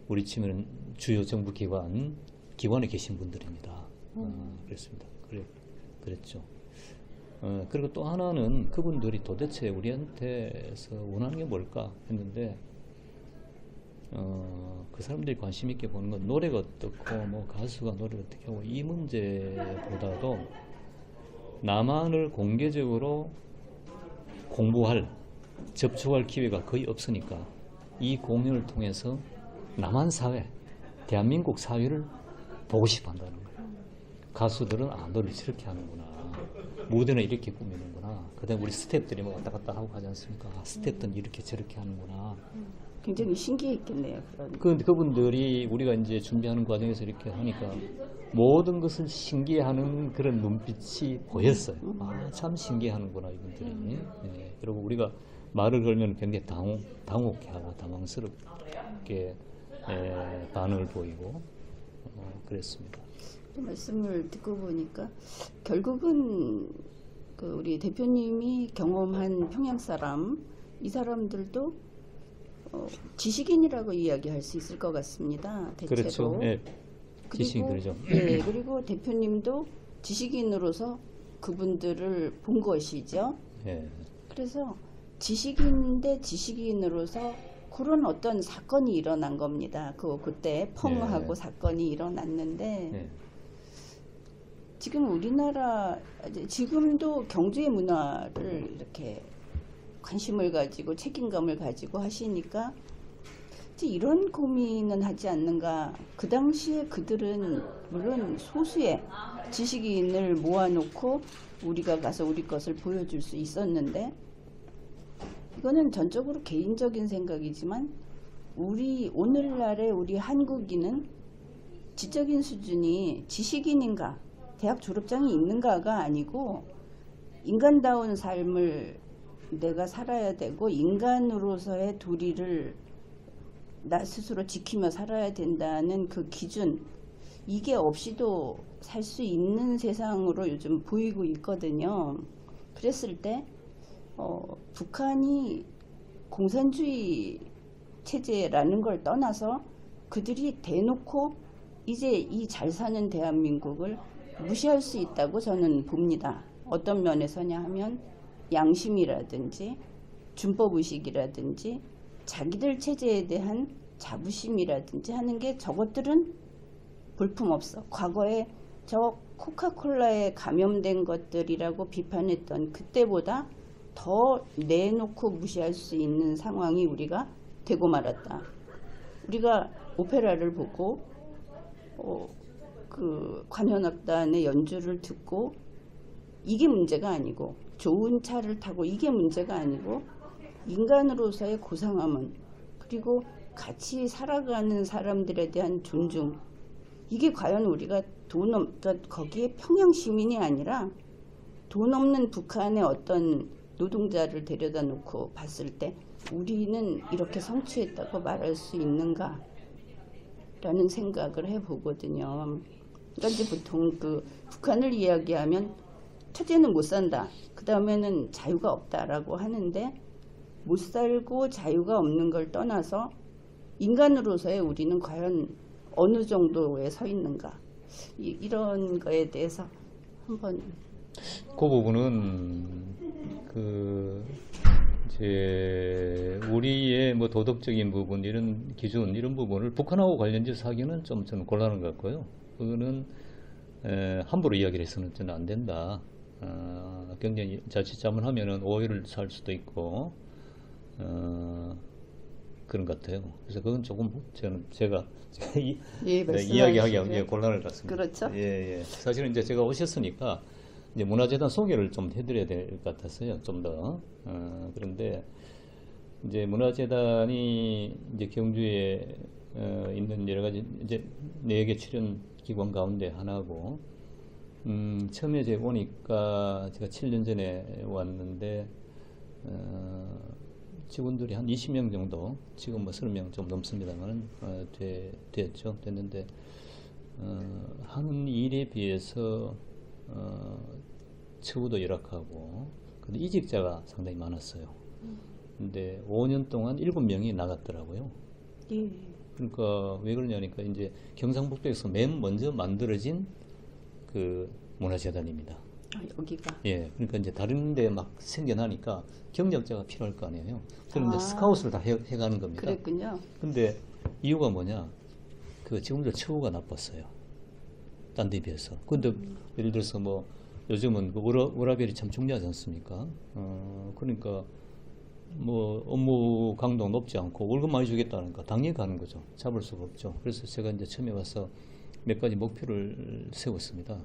우리 치면 주요 정부 기관에 계신 분들입니다. 그랬습니다. 그랬죠. 그리고 또 하나는 그분들이 도대체 우리한테서 원하는 게 뭘까 했는데 그 사람들이 관심 있게 보는 건 노래가 어떻고 뭐 가수가 노래가 어떻게 하고 이 문제보다도 남한을 공개적으로 접촉할 기회가 거의 없으니까 이 공연을 통해서 남한 사회, 대한민국 사회를 보고 싶어 한다는 거예요. 가수들은 노래를 저렇게 하는구나. 무대는 이렇게 꾸미는구나. 그 다음에 우리 스태프들이 뭐 왔다 갔다 하고 하지 않습니까? 스태프들은 이렇게 저렇게 하는구나. 굉장히 신기했겠네요. 그런데 그분들이 우리가 이제 준비하는 과정에서 이렇게 하니까 모든 것을 신기해하는 그런 눈빛이 보였어요. 참 신기해하는구나 이분들이. 네. 그리고 우리가 말을 걸면 굉장히 당혹해하고 당황스럽게 반응을 보이고 그랬습니다. 말씀을 듣고 보니까 결국은 그 우리 대표님이 경험한 평양 사람 이 사람들도 지식인이라고 이야기할 수 있을 것 같습니다. 대체로. 그렇죠. 예, 지식인들이죠. 네, 그리고 대표님도 지식인으로서 그분들을 본 것이죠. 예. 그래서 지식인 대 지식인으로서 그런 어떤 사건이 일어난 겁니다. 그때 펑하고 사건이 일어났는데 지금 우리나라 지금도 경주의 문화를 이렇게 관심을 가지고 책임감을 가지고 하시니까 이제 이런 고민은 하지 않는가. 그 당시에 그들은 물론 소수의 지식인을 모아놓고 우리가 가서 우리 것을 보여줄 수 있었는데, 이거는 전적으로 개인적인 생각이지만 우리 오늘날의 우리 한국인은 지적인 수준이 지식인인가, 대학 졸업장이 있는가가 아니고 인간다운 삶을 내가 살아야 되고 인간으로서의 도리를 나 스스로 지키며 살아야 된다는 그 기준, 이게 없이도 살 수 있는 세상으로 요즘 보이고 있거든요. 그랬을 때 북한이 공산주의 체제라는 걸 떠나서 그들이 대놓고 이제 이 잘 사는 대한민국을 무시할 수 있다고 저는 봅니다. 어떤 면에서냐 하면 양심이라든지 준법의식이라든지 자기들 체제에 대한 자부심이라든지 하는 게 저것들은 볼품없어. 과거에 저 코카콜라에 감염된 것들이라고 비판했던 그때보다 더 내놓고 무시할 수 있는 상황이 우리가 되고 말았다. 우리가 오페라를 보고 그 관현악단의 연주를 듣고 이게 문제가 아니고, 좋은 차를 타고 이게 문제가 아니고, 인간으로서의 고상함은, 그리고 같이 살아가는 사람들에 대한 존중, 이게 과연 우리가 그러니까 거기에 평양 시민이 아니라 돈 없는 북한의 어떤 노동자를 데려다 놓고 봤을 때 우리는 이렇게 성취했다고 말할 수 있는가 라는 생각을 해보거든요. 그러니까 이제 보통 그 북한을 이야기하면 첫째는 못 산다, 그 다음에는 자유가 없다라고 하는데, 못 살고 자유가 없는 걸 떠나서 인간으로서의 우리는 과연 어느 정도에 서 있는가, 이런 거에 대해서 한번. 그 부분은 이제 우리의 뭐 도덕적인 부분, 이런 기준, 이런 부분을 북한하고 관련돼서 하기는 좀 저는 곤란한 것 같고요. 그거는 함부로 이야기를 해서는 저는 안 된다. 굉장히 자칫 잘못하면은 오해를 살 수도 있고 그런 것 같아요. 그래서 그건 조금 제가 이야기하기가 곤란할 것 같습니다. 그렇죠. 예. 사실은 이제 제가 오셨으니까 이제 문화재단 소개를 좀 해드려야 될 것 같았어요. 좀 더. 그런데 이제 문화재단이 이제 경주에 있는 여러 가지 이제 4개 출연 기관 가운데 하나고, 처음에 제가 오니까 제가 7년 전에 왔는데 직원들이 한 20명 정도, 지금 뭐 30명 좀 넘습니다만 됐는데 하는 일에 비해서 처우도 열악하고, 근데 이직자가 상당히 많았어요. 근데 5년 동안 7명이 나갔더라고요. 예. 그러니까 왜 그러냐니까 이제 경상북도에서 맨 먼저 만들어진 그 문화재단입니다. 여기가. 예, 그러니까 이제 다른 데 막 생겨나니까 경력자가 필요할 거 아니에요. 그럼 이제 스카웃을 다 해가는 겁니다. 그랬군요. 근데 이유가 뭐냐? 그 지금도 처우가 나빴어요. 딴 데 비해서. 근데 예를 들어서 뭐 요즘은 그 워라밸이 참 중요하지 않습니까? 그러니까 뭐 업무 강도 높지 않고 월급 많이 주겠다니까 당연히 가는 거죠. 잡을 수가 없죠. 그래서 제가 이제 처음에 와서 몇 가지 목표를 세웠습니다.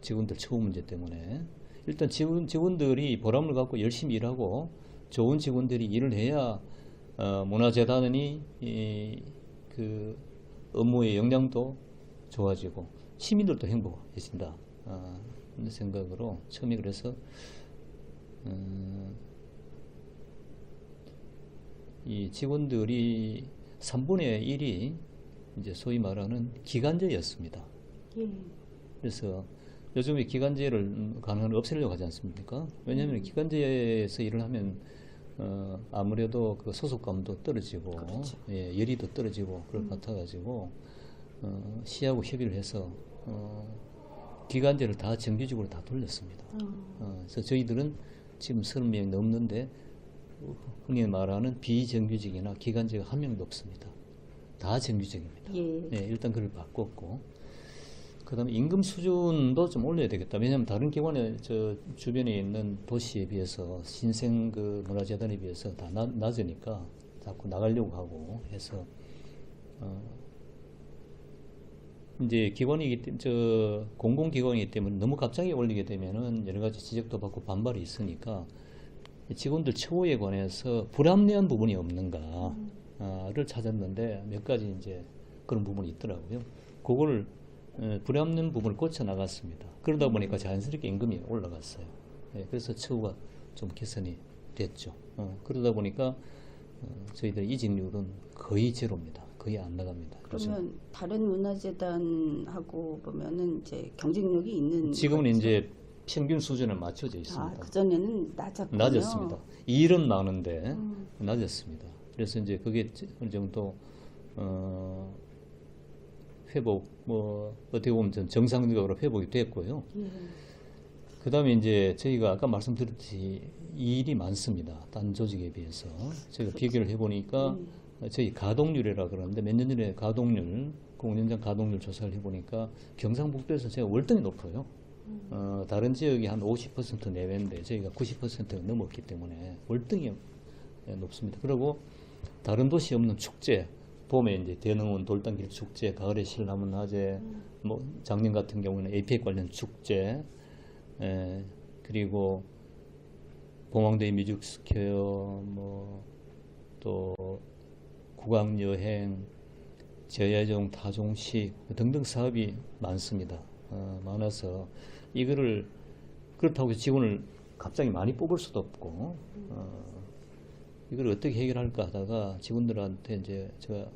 직원들 처우 문제 때문에 일단 직원들이 보람을 갖고 열심히 일하고 좋은 직원들이 일을 해야 문화재단이 그 업무의 역량도 좋아지고 시민들도 행복해진다. 이런 생각으로 처음에 그래서 이 직원들이 3분의 1이 이제 소위 말하는 기간제였습니다. 예. 그래서 요즘에 기간제를 가능한 없애려고 하지 않습니까? 왜냐하면 기간제에서 일을 하면 아무래도 그 소속감도 떨어지고, 그렇죠. 예, 열의도 떨어지고 그럴 것 같아가지고 시하고 협의를 해서 기간제를 다 정규직으로 다 돌렸습니다. 그래서 저희들은 지금 30명 넘는데 흔히 말하는 비정규직이나 기간제가 한 명도 없습니다. 다 정규직입니다. 예. 네, 일단 그걸 바꿨고, 그 다음에 임금 수준도 좀 올려야 되겠다. 왜냐하면 다른 기관에 저 주변에 있는 도시에 비해서 신생 그 문화재단에 비해서 다 낮으니까 자꾸 나가려고 하고 해서 이제 기관이기 때문에 공공기관이기 때문에 너무 갑자기 올리게 되면은 여러 가지 지적도 받고 반발이 있으니까 직원들 처우에 관해서 불합리한 부분이 없는가를 찾았는데 몇 가지 이제 그런 부분이 있더라고요. 그걸 불합리한 부분을 고쳐 나갔습니다. 그러다 보니까 자연스럽게 임금이 올라갔어요. 그래서 처우가 좀 개선이 됐죠. 그러다 보니까 저희들 이직률은 거의 제로입니다. 거의 안 나갑니다. 그러면 다른 문화재단하고 보면은 이제 경쟁력이 있는 지금은 거죠? 이제 평균 수준에 맞춰져 있습니다. 그전에는 낮았군요. 낮았습니다. 일은 많은데 낮았습니다. 그래서 이제 그게 어느 정도 회복, 뭐 어떻게 보면 정상적으로 회복이 됐고요. 그 다음에 이제 저희가 아까 말씀드렸듯이 일이 많습니다. 딴 조직에 비해서. 제가 비교를 해보니까 저희 가동률이라 그러는데 몇 년 전에 가동률, 공연장 가동률 조사를 해보니까 경상북도에서 제가 월등히 높아요. 다른 지역이 한 50% 내외인데 저희가 90%가 넘었기 때문에 월등히 높습니다. 그리고 다른 도시 없는 축제, 봄에 이제 대농원 돌담길 축제, 가을에 신라문화제, 뭐 작년 같은 경우는 APEC 관련 축제, 그리고 봉황대의 뮤직스퀘어, 뭐 또 국악여행, 제야정, 타종식 등등 사업이 많습니다. 많아서 이거를 그렇다고 해서 직원을 갑자기 많이 뽑을 수도 없고 이걸 어떻게 해결할까 하다가 직원들한테 이제 제가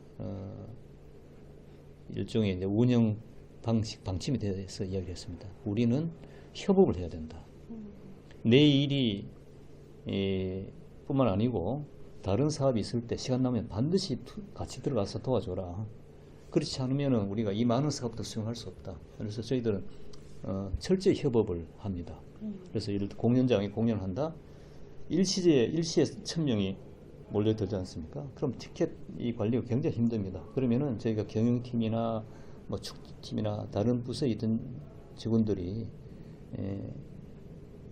일종의 이제 운영 방침에 대해서 이야기했습니다. 우리는 협업을 해야 된다. 내 일이 뿐만 아니고 다른 사업이 있을 때 시간 나면 반드시 같이 들어가서 도와줘라. 그렇지 않으면 우리가 이 많은 사업도 수행할 수 없다. 그래서 저희들은 철저히 협업을 합니다. 그래서 예를 들어 공연장에 공연한다. 일시에 1000명이 몰려들지 않습니까? 그럼 티켓 이 관리가 굉장히 힘듭니다. 그러면은 저희가 경영팀이나 뭐 축구팀이나 다른 부서에 있던 직원들이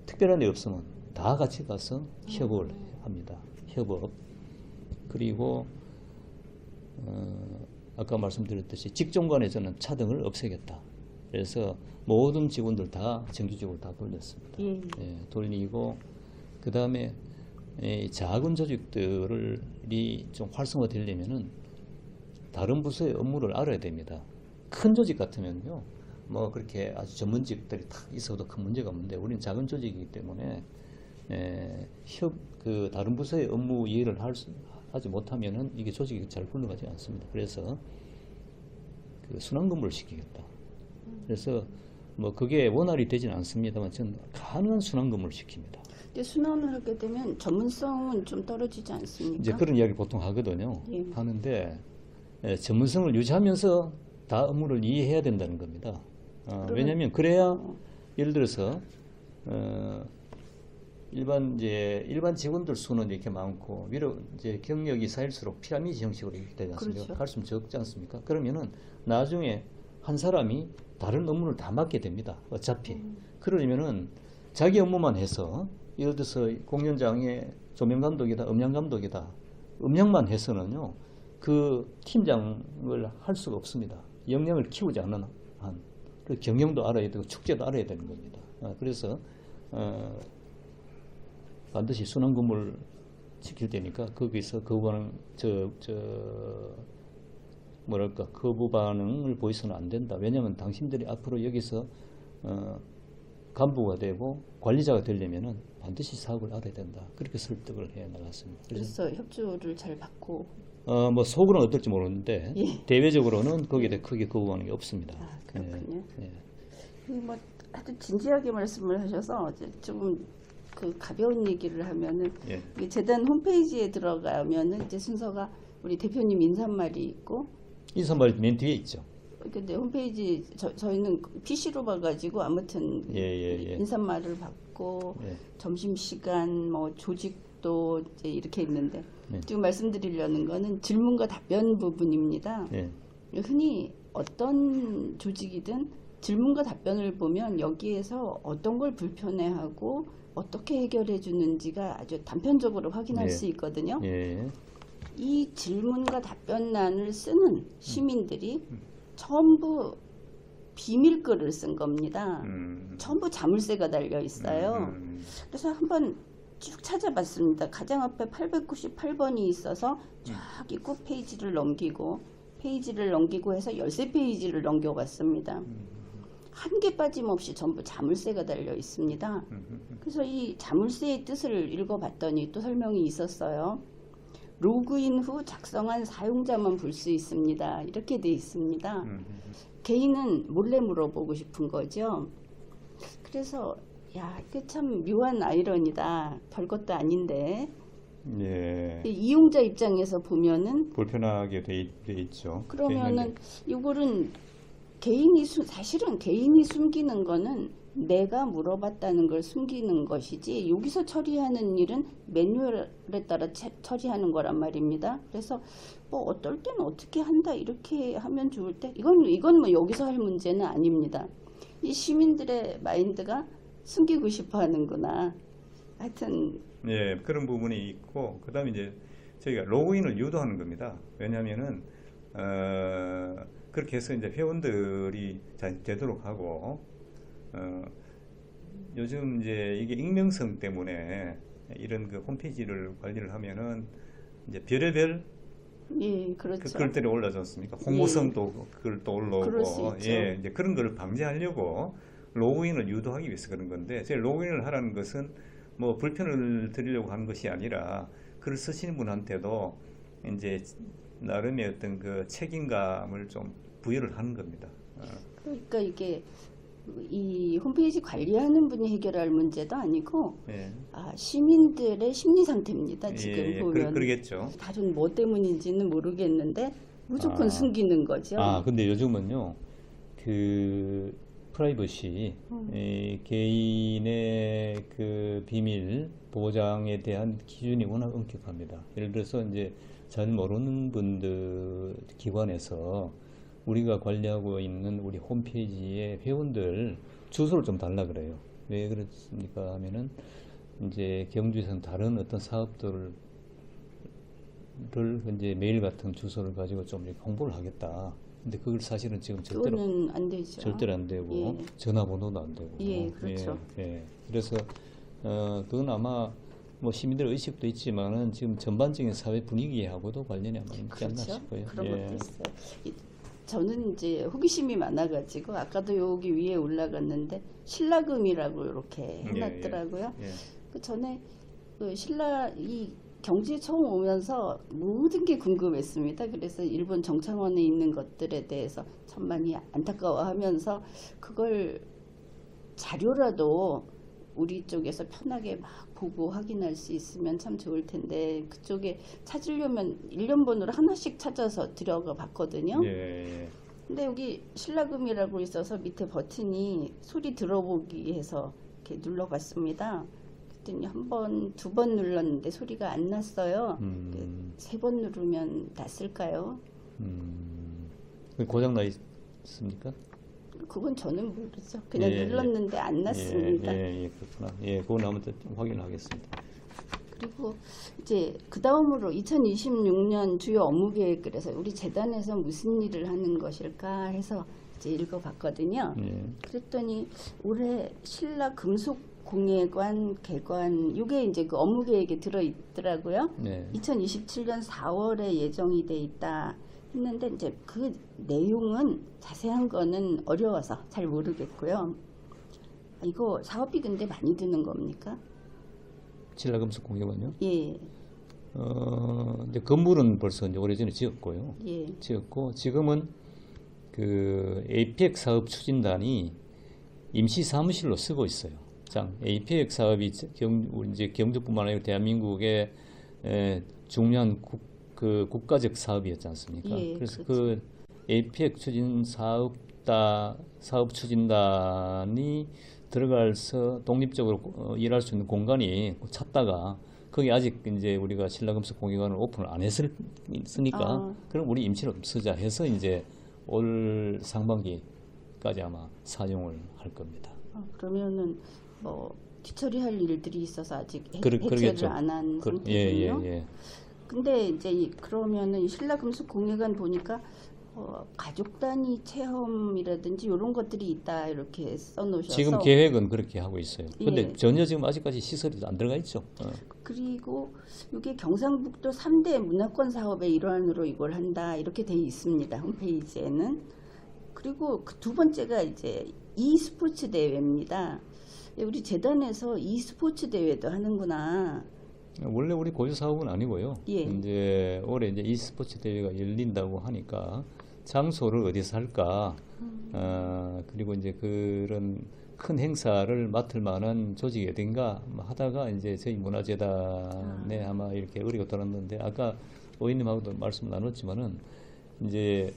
특별한 일 없으면 다 같이 가서 협업을 합니다. 협업. 그리고 아까 말씀드렸듯이 직종 간에 저는 차등을 없애겠다. 그래서 모든 직원들 다 정규직으로 다 돌렸습니다. 돌리고 그 다음에 작은 조직들이 좀 활성화되려면은 다른 부서의 업무를 알아야 됩니다. 큰 조직 같으면요, 뭐 그렇게 아주 전문직들이 다 있어도 큰 문제가 없는데 우리는 작은 조직이기 때문에 그 다른 부서의 업무 이해를 하지 못하면은 이게 조직이 잘 굴러가지 않습니다. 그래서 그 순환근무를 시키겠다. 그래서 뭐 그게 원활히 되지는 않습니다만 저는 가능한 순환근무를 시킵니다. 근데 순환을 하게 되면 전문성은 좀 떨어지지 않습니까? 이제 그런 이야기 보통 하거든요. 예. 하는데 전문성을 유지하면서 다 업무를 이해해야 된다는 겁니다. 왜냐하면 그래야 예를 들어서 일반 직원들 수는 이렇게 많고 위로 이제 경력이 쌓일수록 피라미드 형식으로 이렇게 되지 않습니까? 그렇죠. 갈수록 적지 않습니까? 그러면은 나중에 한 사람이 다른 업무를 다 맡게 됩니다. 어차피 그러려면은 자기 업무만 해서 예를 들어서 공연장에 조명 감독이다, 음향 감독이다, 음향만 해서는요 그 팀장을 할 수가 없습니다. 역량을 키우지 않는 한. 그 경영도 알아야 되고 축제도 알아야 되는 겁니다. 그래서 반드시 순환근무를 지킬 테니까 거기서 거부 반응 거부 반응을 보이서는 안 된다. 왜냐하면 당신들이 앞으로 여기서 간부가 되고 관리자가 되려면은 반드시 사업을 알아야 된다. 그렇게 설득을 해 나갔습니다. 그래서 협조를 잘 받고 뭐 속으로는 어떨지 모르는데 예. 대외적으로는 거기에 대해 크게 거부하는 게 없습니다. 그렇군요. 예. 뭐 아주 진지하게 말씀을 하셔서 조금 그 가벼운 얘기를 하면은 예. 이 재단 홈페이지에 들어가면은 이제 순서가 우리 대표님 인사말이 있고 인사말이 맨 뒤에 있죠. 근데 홈페이지 저희는 PC로 봐가지고 아무튼 예. 인사말을 받고 예. 점심시간 뭐 조직도 이제 이렇게 있는데 네. 지금 말씀드리려는 거는 질문과 답변 부분입니다. 예. 흔히 어떤 조직이든 질문과 답변을 보면 여기에서 어떤 걸 불편해하고 어떻게 해결해 주는지가 아주 단편적으로 확인할 네. 수 있거든요. 예. 이 질문과 답변란을 쓰는 시민들이 전부 비밀글을 쓴 겁니다. 전부 자물쇠가 달려 있어요. 그래서 한번 쭉 찾아봤습니다. 가장 앞에 898번이 있어서 쫙 있고 페이지를 넘기고 해서 13페이지를 넘겨갔습니다. 한 개 빠짐없이 전부 자물쇠가 달려 있습니다. 그래서 이 자물쇠의 뜻을 읽어봤더니 또 설명이 있었어요. 로그인 후 작성한 사용자만 볼 수 있습니다. 이렇게 돼 있습니다. 개인은 몰래 물어보고 싶은 거죠. 그래서 야, 이게 참 묘한 아이러니다. 별것도 아닌데. 예. 이용자 입장에서 보면은 불편하게 돼 있죠. 그러면은 이거는 사실은 개인이 숨기는 거는 내가 물어봤다는 걸 숨기는 것이지 여기서 처리하는 일은 매뉴얼에 따라 처리하는 거란 말입니다. 그래서 뭐 어떨 때는 어떻게 한다 이렇게 하면 좋을 때 이건 뭐 여기서 할 문제는 아닙니다. 이 시민들의 마인드가 숨기고 싶어 하는구나. 하여튼 예, 그런 부분이 있고 그다음에 이제 저희가 로그인을 유도하는 겁니다. 왜냐하면은 그렇게 해서 이제 회원들이 잘 되도록 하고 요즘 이제 이게 익명성 때문에 이런 그 홈페이지를 관리를 하면은 이제 별의별 예, 그렇죠. 글들이 올라오지 않습니까? 홍보성도 글도 그럴 수 올라오고, 있죠. 예, 이제 그런 걸 방지하려고 로그인을 유도하기 위해서 그런 건데, 제 로그인을 하라는 것은 뭐 불편을 드리려고 하는 것이 아니라 글을 쓰시는 분한테도 이제 나름의 어떤 그 책임감을 좀 부여를 하는 겁니다. 그러니까 이게 이 홈페이지 관리하는 분이 해결할 문제도 아니고 예. 시민들의 심리 상태입니다. 지금 예, 보면 그러겠죠. 다른 뭐 때문인지는 모르겠는데 무조건 숨기는 거죠. 근데 요즘은요, 그 프라이버시, 개인의 그 비밀 보장에 대한 기준이 워낙 엄격합니다. 예를 들어서 이제 잘 모르는 분들 기관에서 우리가 관리하고 있는 우리 홈페이지의 회원들 주소를 좀 달라 그래요. 왜 그렇습니까 하면은 이제 경주에서는 다른 어떤 사업들을 이제 메일 같은 주소를 가지고 좀 이렇게 홍보를 하겠다. 근데 그걸 사실은 지금 그거는 안 되죠. 절대로 안 되고 예. 전화번호도 안 되고. 예, 그렇죠. 예. 그래서 그건 아마 뭐 시민들 의식도 있지만은 지금 전반적인 사회 분위기하고도 관련이 아마 있지 않나 그렇죠. 싶어요. 그런 예. 것도 있어요. 저는 이제 호기심이 많아가지고 아까도 여기 위에 올라갔는데 신라금이라고 이렇게 해놨더라고요. 예. 그 전에 그 이 경주에 처음 오면서 모든 게 궁금했습니다. 그래서 일본 정창원에 있는 것들에 대해서 참 많이 안타까워하면서 그걸 자료라도 우리 쪽에서 편하게 막 보고 확인할 수 있으면 참 좋을 텐데 그쪽에 찾으려면 일련번호를 하나씩 찾아서 들어가 봤거든요. 예. 근데 여기 신라금이라고 있어서 밑에 버튼이 소리 들어보기 해서 이렇게 눌러봤습니다. 그랬더니 한 번, 두 번 눌렀는데 소리가 안 났어요. 세 번 누르면 났을까요? 고장 나 있습니까? 그건 저는 모르죠. 그냥 예, 눌렀는데 안 났습니다. 그렇구나. 예, 그건 한번 좀 확인을 하겠습니다. 그리고 이제 그 다음으로 2026년 주요 업무 계획 그래서 우리 재단에서 무슨 일을 하는 것일까 해서 이제 읽어봤거든요. 예. 그랬더니 올해 신라 금속공예관 개관 이게 이제 그 업무 계획에 들어있더라고요. 네. 2027년 4월에 예정이 돼 있다 했는데 이제 그 내용은 자세한 거는 어려워서 잘 모르겠고요. 이거 사업비 근데 많이 드는 겁니까? 신라금속 공예관요? 예. 이제 건물은 벌써 이제 오래전에 지었고요. 예. 지었고 지금은 그 APEC 사업 추진단이 임시 사무실로 쓰고 있어요. APEC 사업이 이제 경주뿐만 아니라 대한민국의 중요한 국가적 사업이었지 않습니까? 예, 그래서 그렇죠. 그 APEC 추진 사업 추진단이 들어가서 독립적으로 일할 수 있는 공간이 찾다가 거기 아직 이제 우리가 신라금속 공예관을 오픈을 안 했으니까 그럼 우리 임시로 쓰자 해서 이제 올 상반기까지 아마 사용을 할 겁니다. 그러면은 뭐 뒤처리할 일들이 있어서 아직 해체를 그러겠죠. 안 한 상태군요. 예. 근데 이제 그러면은 신라금속공예관 보니까 가족 단위 체험이라든지 이런 것들이 있다 이렇게 써놓으셔서 지금 계획은 그렇게 하고 있어요. 근데 예. 전혀 지금 아직까지 시설이 안 들어가 있죠. 그리고 이게 경상북도 3대 문화권 사업의 일환으로 이걸 한다 이렇게 돼 있습니다. 홈페이지에는. 그리고 그 두 번째가 이제 e스포츠 대회입니다. 우리 재단에서 e스포츠 대회도 하는구나. 원래 우리 고유 사업은 아니고요. 예. 이제 올해 이제 e스포츠 대회가 열린다고 하니까 장소를 어디서 할까? 그리고 이제 그런 큰 행사를 맡을 만한 조직이 어딘가 하다가 이제 저희 문화재단에 아마 이렇게 의뢰가 들었는데 아까 의원님하고도 말씀 나눴지만은 이제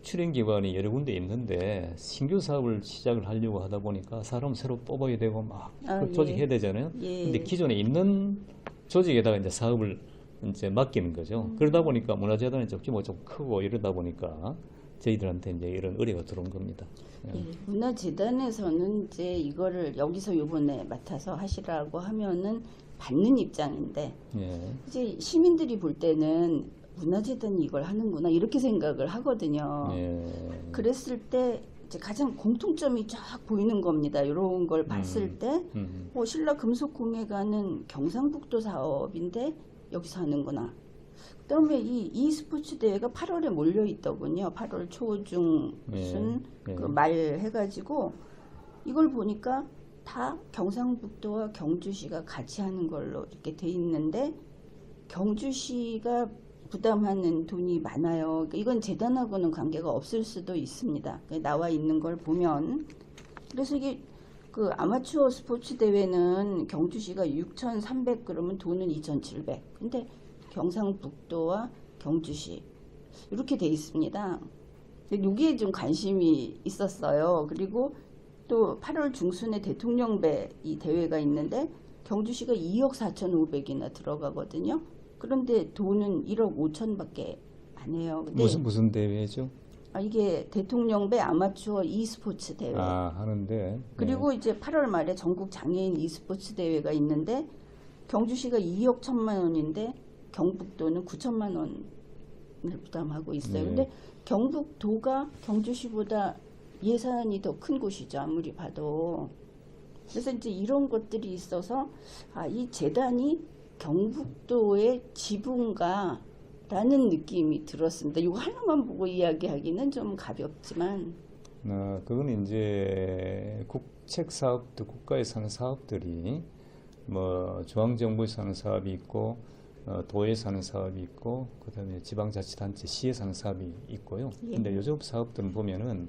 출연기관이 여러 군데 있는데 신규 사업을 시작을 하려고 하다 보니까 사람 새로 뽑아야 되고 막 예. 조직해야 되잖아요. 예. 근데 기존에 있는 조직에다가 이제 사업을 이제 맡기는 거죠. 그러다 보니까 문화재단이 좀 크고 이러다 보니까 저희들한테 이제 이런 의뢰가 들어온 겁니다. 예, 문화재단에서는 이제 이거를 여기서 요번에 맡아서 하시라고 하면은 받는 입장인데 예. 이제 시민들이 볼 때는 문화재단이 이걸 하는구나 이렇게 생각을 하거든요. 예. 그랬을 때 이제 가장 공통점이 쫙 보이는 겁니다. 이런 걸 봤을 때 신라금속공예관은 경상북도 사업인데 여기서 하는구나. 그다음에 이 e스포츠 대회가 8월에 몰려 있더군요. 8월 초중순 예. 그 말 해가지고 이걸 보니까 다 경상북도와 경주시가 같이 하는 걸로 이렇게 돼 있는데 경주시가 부담하는 돈이 많아요. 이건 재단하고는 관계가 없을 수도 있습니다. 나와 있는 걸 보면 그래서 이게 그 아마추어 스포츠 대회는 경주시가 6,300 그러면 돈은 2,700. 근데 경상북도와 경주시 이렇게 돼 있습니다. 여기에 좀 관심이 있었어요. 그리고 또 8월 중순에 대통령배 이 대회가 있는데 경주시가 2억 4,500이나 들어가거든요. 그런데 돈은 1억 5천밖에 안 해요. 근데 무슨 대회죠? 이게 대통령배 아마추어 e스포츠 대회. 하는데. 그리고 이제 8월 말에 전국 장애인 e스포츠 대회가 있는데 경주시가 2억 1천만 원인데 경북도는 9천만 원을 부담하고 있어요. 근데 경북도가 경주시보다 예산이 더 큰 곳이죠. 아무리 봐도. 그래서 이제 이런 것들이 있어서 이 재단이 경북도의 지분가라는 느낌이 들었습니다. 이거 하나만 보고 이야기하기는 좀 가볍지만. 그건 이제 국책 사업도 국가에서 하는 사업들이 뭐 중앙정부에서 하는 사업이 있고 도에서 하는 사업이 있고 그다음에 지방자치단체 시에서 하는 사업이 있고요. 예. 근데 요즘 사업들은 보면은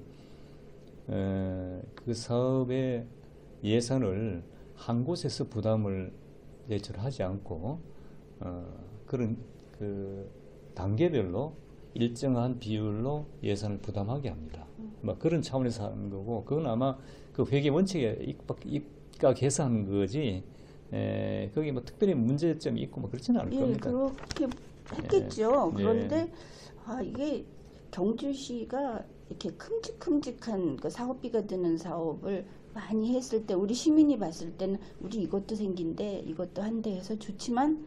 그 사업의 예산을 한 곳에서 부담을 제출하지 않고 그런 그 단계별로 일정한 비율로 예산을 부담하게 합니다. 뭐 그런 차원에서 하는 거고 그건 아마 그 회계 원칙에 입각해서 하는 거지. 거기 뭐 특별히 문제점이 있고 뭐 그렇지는 않을 겁니다. 그렇게 했겠죠. 예. 그런데 이게 경주시가 이렇게 큼직큼직한 그 사업비가 드는 사업을 많이 했을 때 우리 시민이 봤을 때는 우리 이것도 생긴데 이것도 한대 해서 좋지만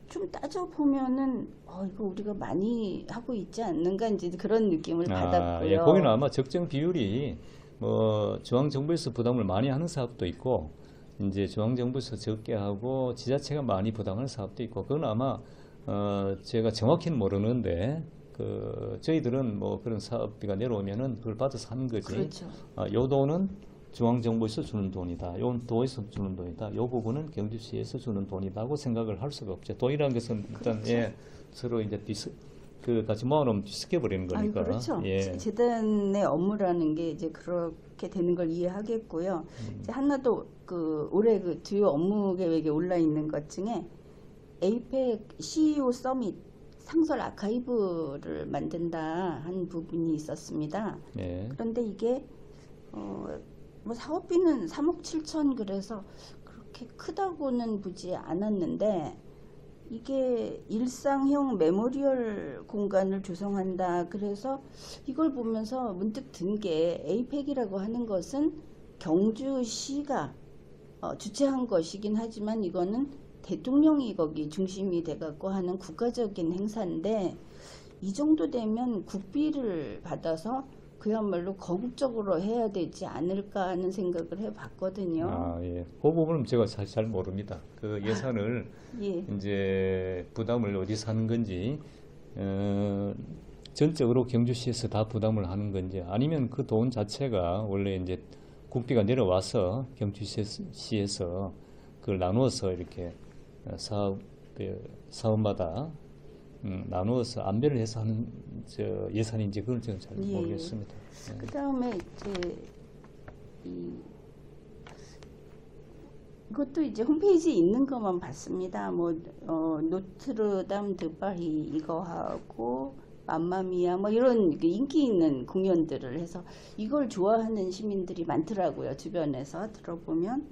좀 따져보면은 이거 우리가 많이 하고 있지 않는가 이제 그런 느낌을 받았고요. 예, 거기는 아마 적정 비율이 뭐 중앙정부에서 부담을 많이 하는 사업도 있고 이제 중앙정부에서 적게 하고 지자체가 많이 부담하는 사업도 있고 그건 아마 제가 정확히는 모르는데 저희들은 뭐 그런 사업비가 내려오면은 그걸 받아서 하는 거지. 그렇죠. 요 돈은 중앙정부에서 주는 돈이다. 요 도에서 주는 돈이다. 요 부분은 경주시에서 주는 돈이다고 생각을 할 수가 없죠. 돈이라는 것은 일단 그렇죠. 서로 이제 같이 모아놓으면 뒤섞여 버리는 거니까. 그렇죠. 예. 재단의 업무라는 게 이제 그렇게 되는 걸 이해하겠고요. 이제 하나 더 올해 그 주요 업무 계획에 올라 있는 것 중에 에이펙 CEO 서밋 상설 아카이브를 만든다 한 부분이 있었습니다. 예. 그런데 이게 뭐 사업비는 3억 7천 그래서 그렇게 크다고는 보지 않았는데 이게 일상형 메모리얼 공간을 조성한다. 그래서 이걸 보면서 문득 든 게 에이펙이라고 하는 것은 경주시가 주최한 것이긴 하지만 이거는 대통령이 거기 중심이 돼갖고 하는 국가적인 행사인데 이 정도 되면 국비를 받아서 그야말로 거국적으로 해야 되지 않을까 하는 생각을 해봤거든요. 아, 예. 그 부분은 제가 사실 잘 모릅니다. 그 예산을 예, 이제 부담을 어디서 하는 건지, 전적으로 경주시에서 다 부담을 하는 건지, 아니면 그 돈 자체가 원래 이제 국비가 내려와서 경주시에서 그걸 나누어서 이렇게 사업마다 나누어서 안배를 해서 하는 예산인지 그걸 저는 잘 예. 모르겠습니다. 예. 그 다음에 이제 이것도 이제 홈페이지에 있는 것만 봤습니다. 뭐 노트르담 드바히 이거 하고 맘마미아 뭐 이런 인기 있는 공연들을 해서 이걸 좋아하는 시민들이 많더라고요. 주변에서 들어보면.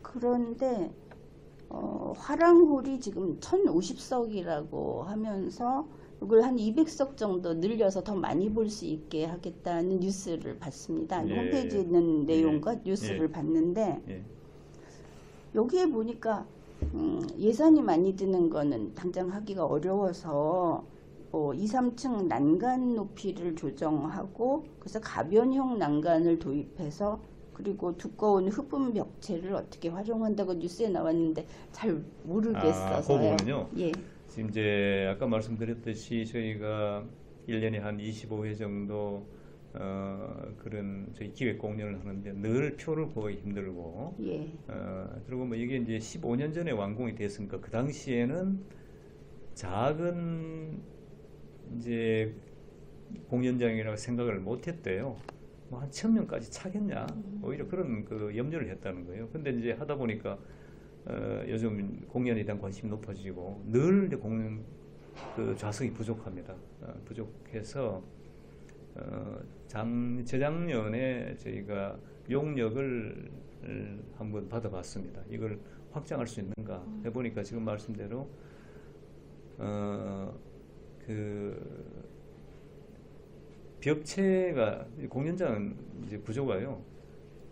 그런데 화랑홀이 지금 1050석이라고 하면서 이걸 한 200석 정도 늘려서 더 많이 볼 수 있게 하겠다는 뉴스를 봤습니다. 예. 홈페이지에 있는 내용과 예. 뉴스를 예. 봤는데 예. 여기에 보니까 예산이 많이 드는 거는 당장 하기가 어려워서 2, 3층 난간 높이를 조정하고 그래서 가변형 난간을 도입해서 그리고 두꺼운 흡음 벽체를 어떻게 활용한다고 뉴스에 나왔는데 잘 모르겠어서요. 그 부분은요. 예. 지금 이제 아까 말씀드렸듯이 저희가 1년에 한 25회 정도 그런 저희 기획 공연을 하는데 늘 표를 구하기 힘들고 예. 그리고 뭐 이게 이제 15년 전에 완공이 됐으니까 그 당시에는 작은 이제 공연장이라고 생각을 못했대요. 뭐 한 1000명까지 차겠냐? 오히려 그런 그 염려를 했다는 거예요. 근데 이제 하다 보니까 요즘 공연에 대한 관심이 높아지고 늘 이제 공연 그 좌석이 부족합니다. 부족해서 재작년에 저희가 용역을 한번 받아봤습니다. 이걸 확장할 수 있는가 해보니까 지금 말씀대로 그 벽체가 공연장은 이제 구조가요.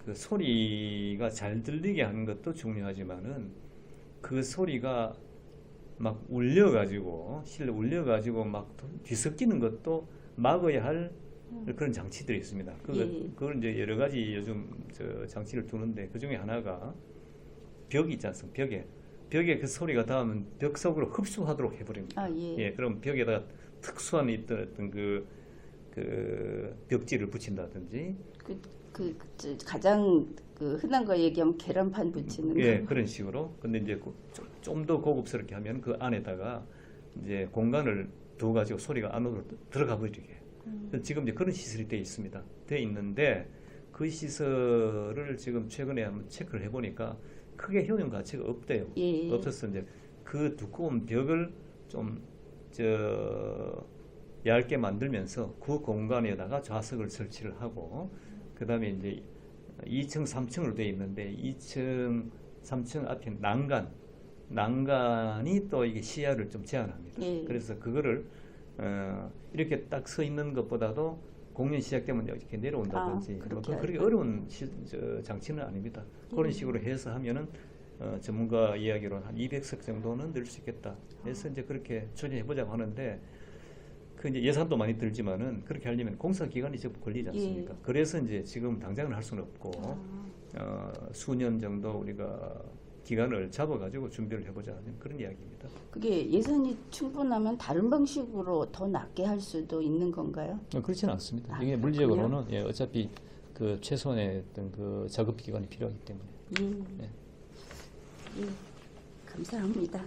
그 소리가 잘 들리게 하는 것도 중요하지만은 그 소리가 막 울려가지고 실내 울려가지고 막 뒤섞이는 것도 막아야 할 그런 장치들이 있습니다. 그걸 이제 여러 가지 요즘 장치를 두는데 그 중에 하나가 벽이 있지 않습니까? 벽에 그 소리가 닿으면 벽 속으로 흡수하도록 해버립니다. 아, 예. 예, 그럼 벽에다가 특수한 어떤 그 벽지를 붙인다든지 가장 흔한 거 얘기하면 계란판 붙이는 예, 거. 그런 식으로. 근데 이제 좀 더 고급스럽게 하면 그 안에다가 이제 공간을 두 가지고 소리가 안으로 들어가 버리게. 지금 이제 그런 시설이 돼 있습니다. 돼 있는데 그 시설을 지금 최근에 한번 체크를 해보니까 크게 효용 가치가 없대요. 예. 없어서 이제 그 두꺼운 벽을 좀 얇게 만들면서 그 공간에다가 좌석을 설치를 하고 그 다음에 이제 2층, 3층으로 되어 있는데 2층, 3층 앞에 난간이 또 이게 시야를 좀 제한합니다. 예. 그래서 그거를 이렇게 딱 서 있는 것보다도 공연 시작되면 이렇게 내려온다든지 뭐 그렇게 그렇게 어려운 장치는 아닙니다. 그런 식으로 해서 하면은 전문가 이야기로 한 200석 정도는 늘 수 있겠다. 해서 이제 그렇게 추진해 보자고 하는데 그 이제 예산도 많이 들지만은 그렇게 하려면 공사 기간이 좀 걸리지 않습니까? 예. 그래서 이제 지금 당장은 할 수는 없고 수년 정도 우리가 기간을 잡아가지고 준비를 해보자 하는 그런 이야기입니다. 그게 예산이 충분하면 다른 방식으로 더 낫게 할 수도 있는 건가요? 그렇지는 않습니다. 이게 그렇군요. 물리적으로는 예, 어차피 그 최소한의 어떤 그 작업 기간이 필요하기 때문에. 예. 네. 예. 감사합니다.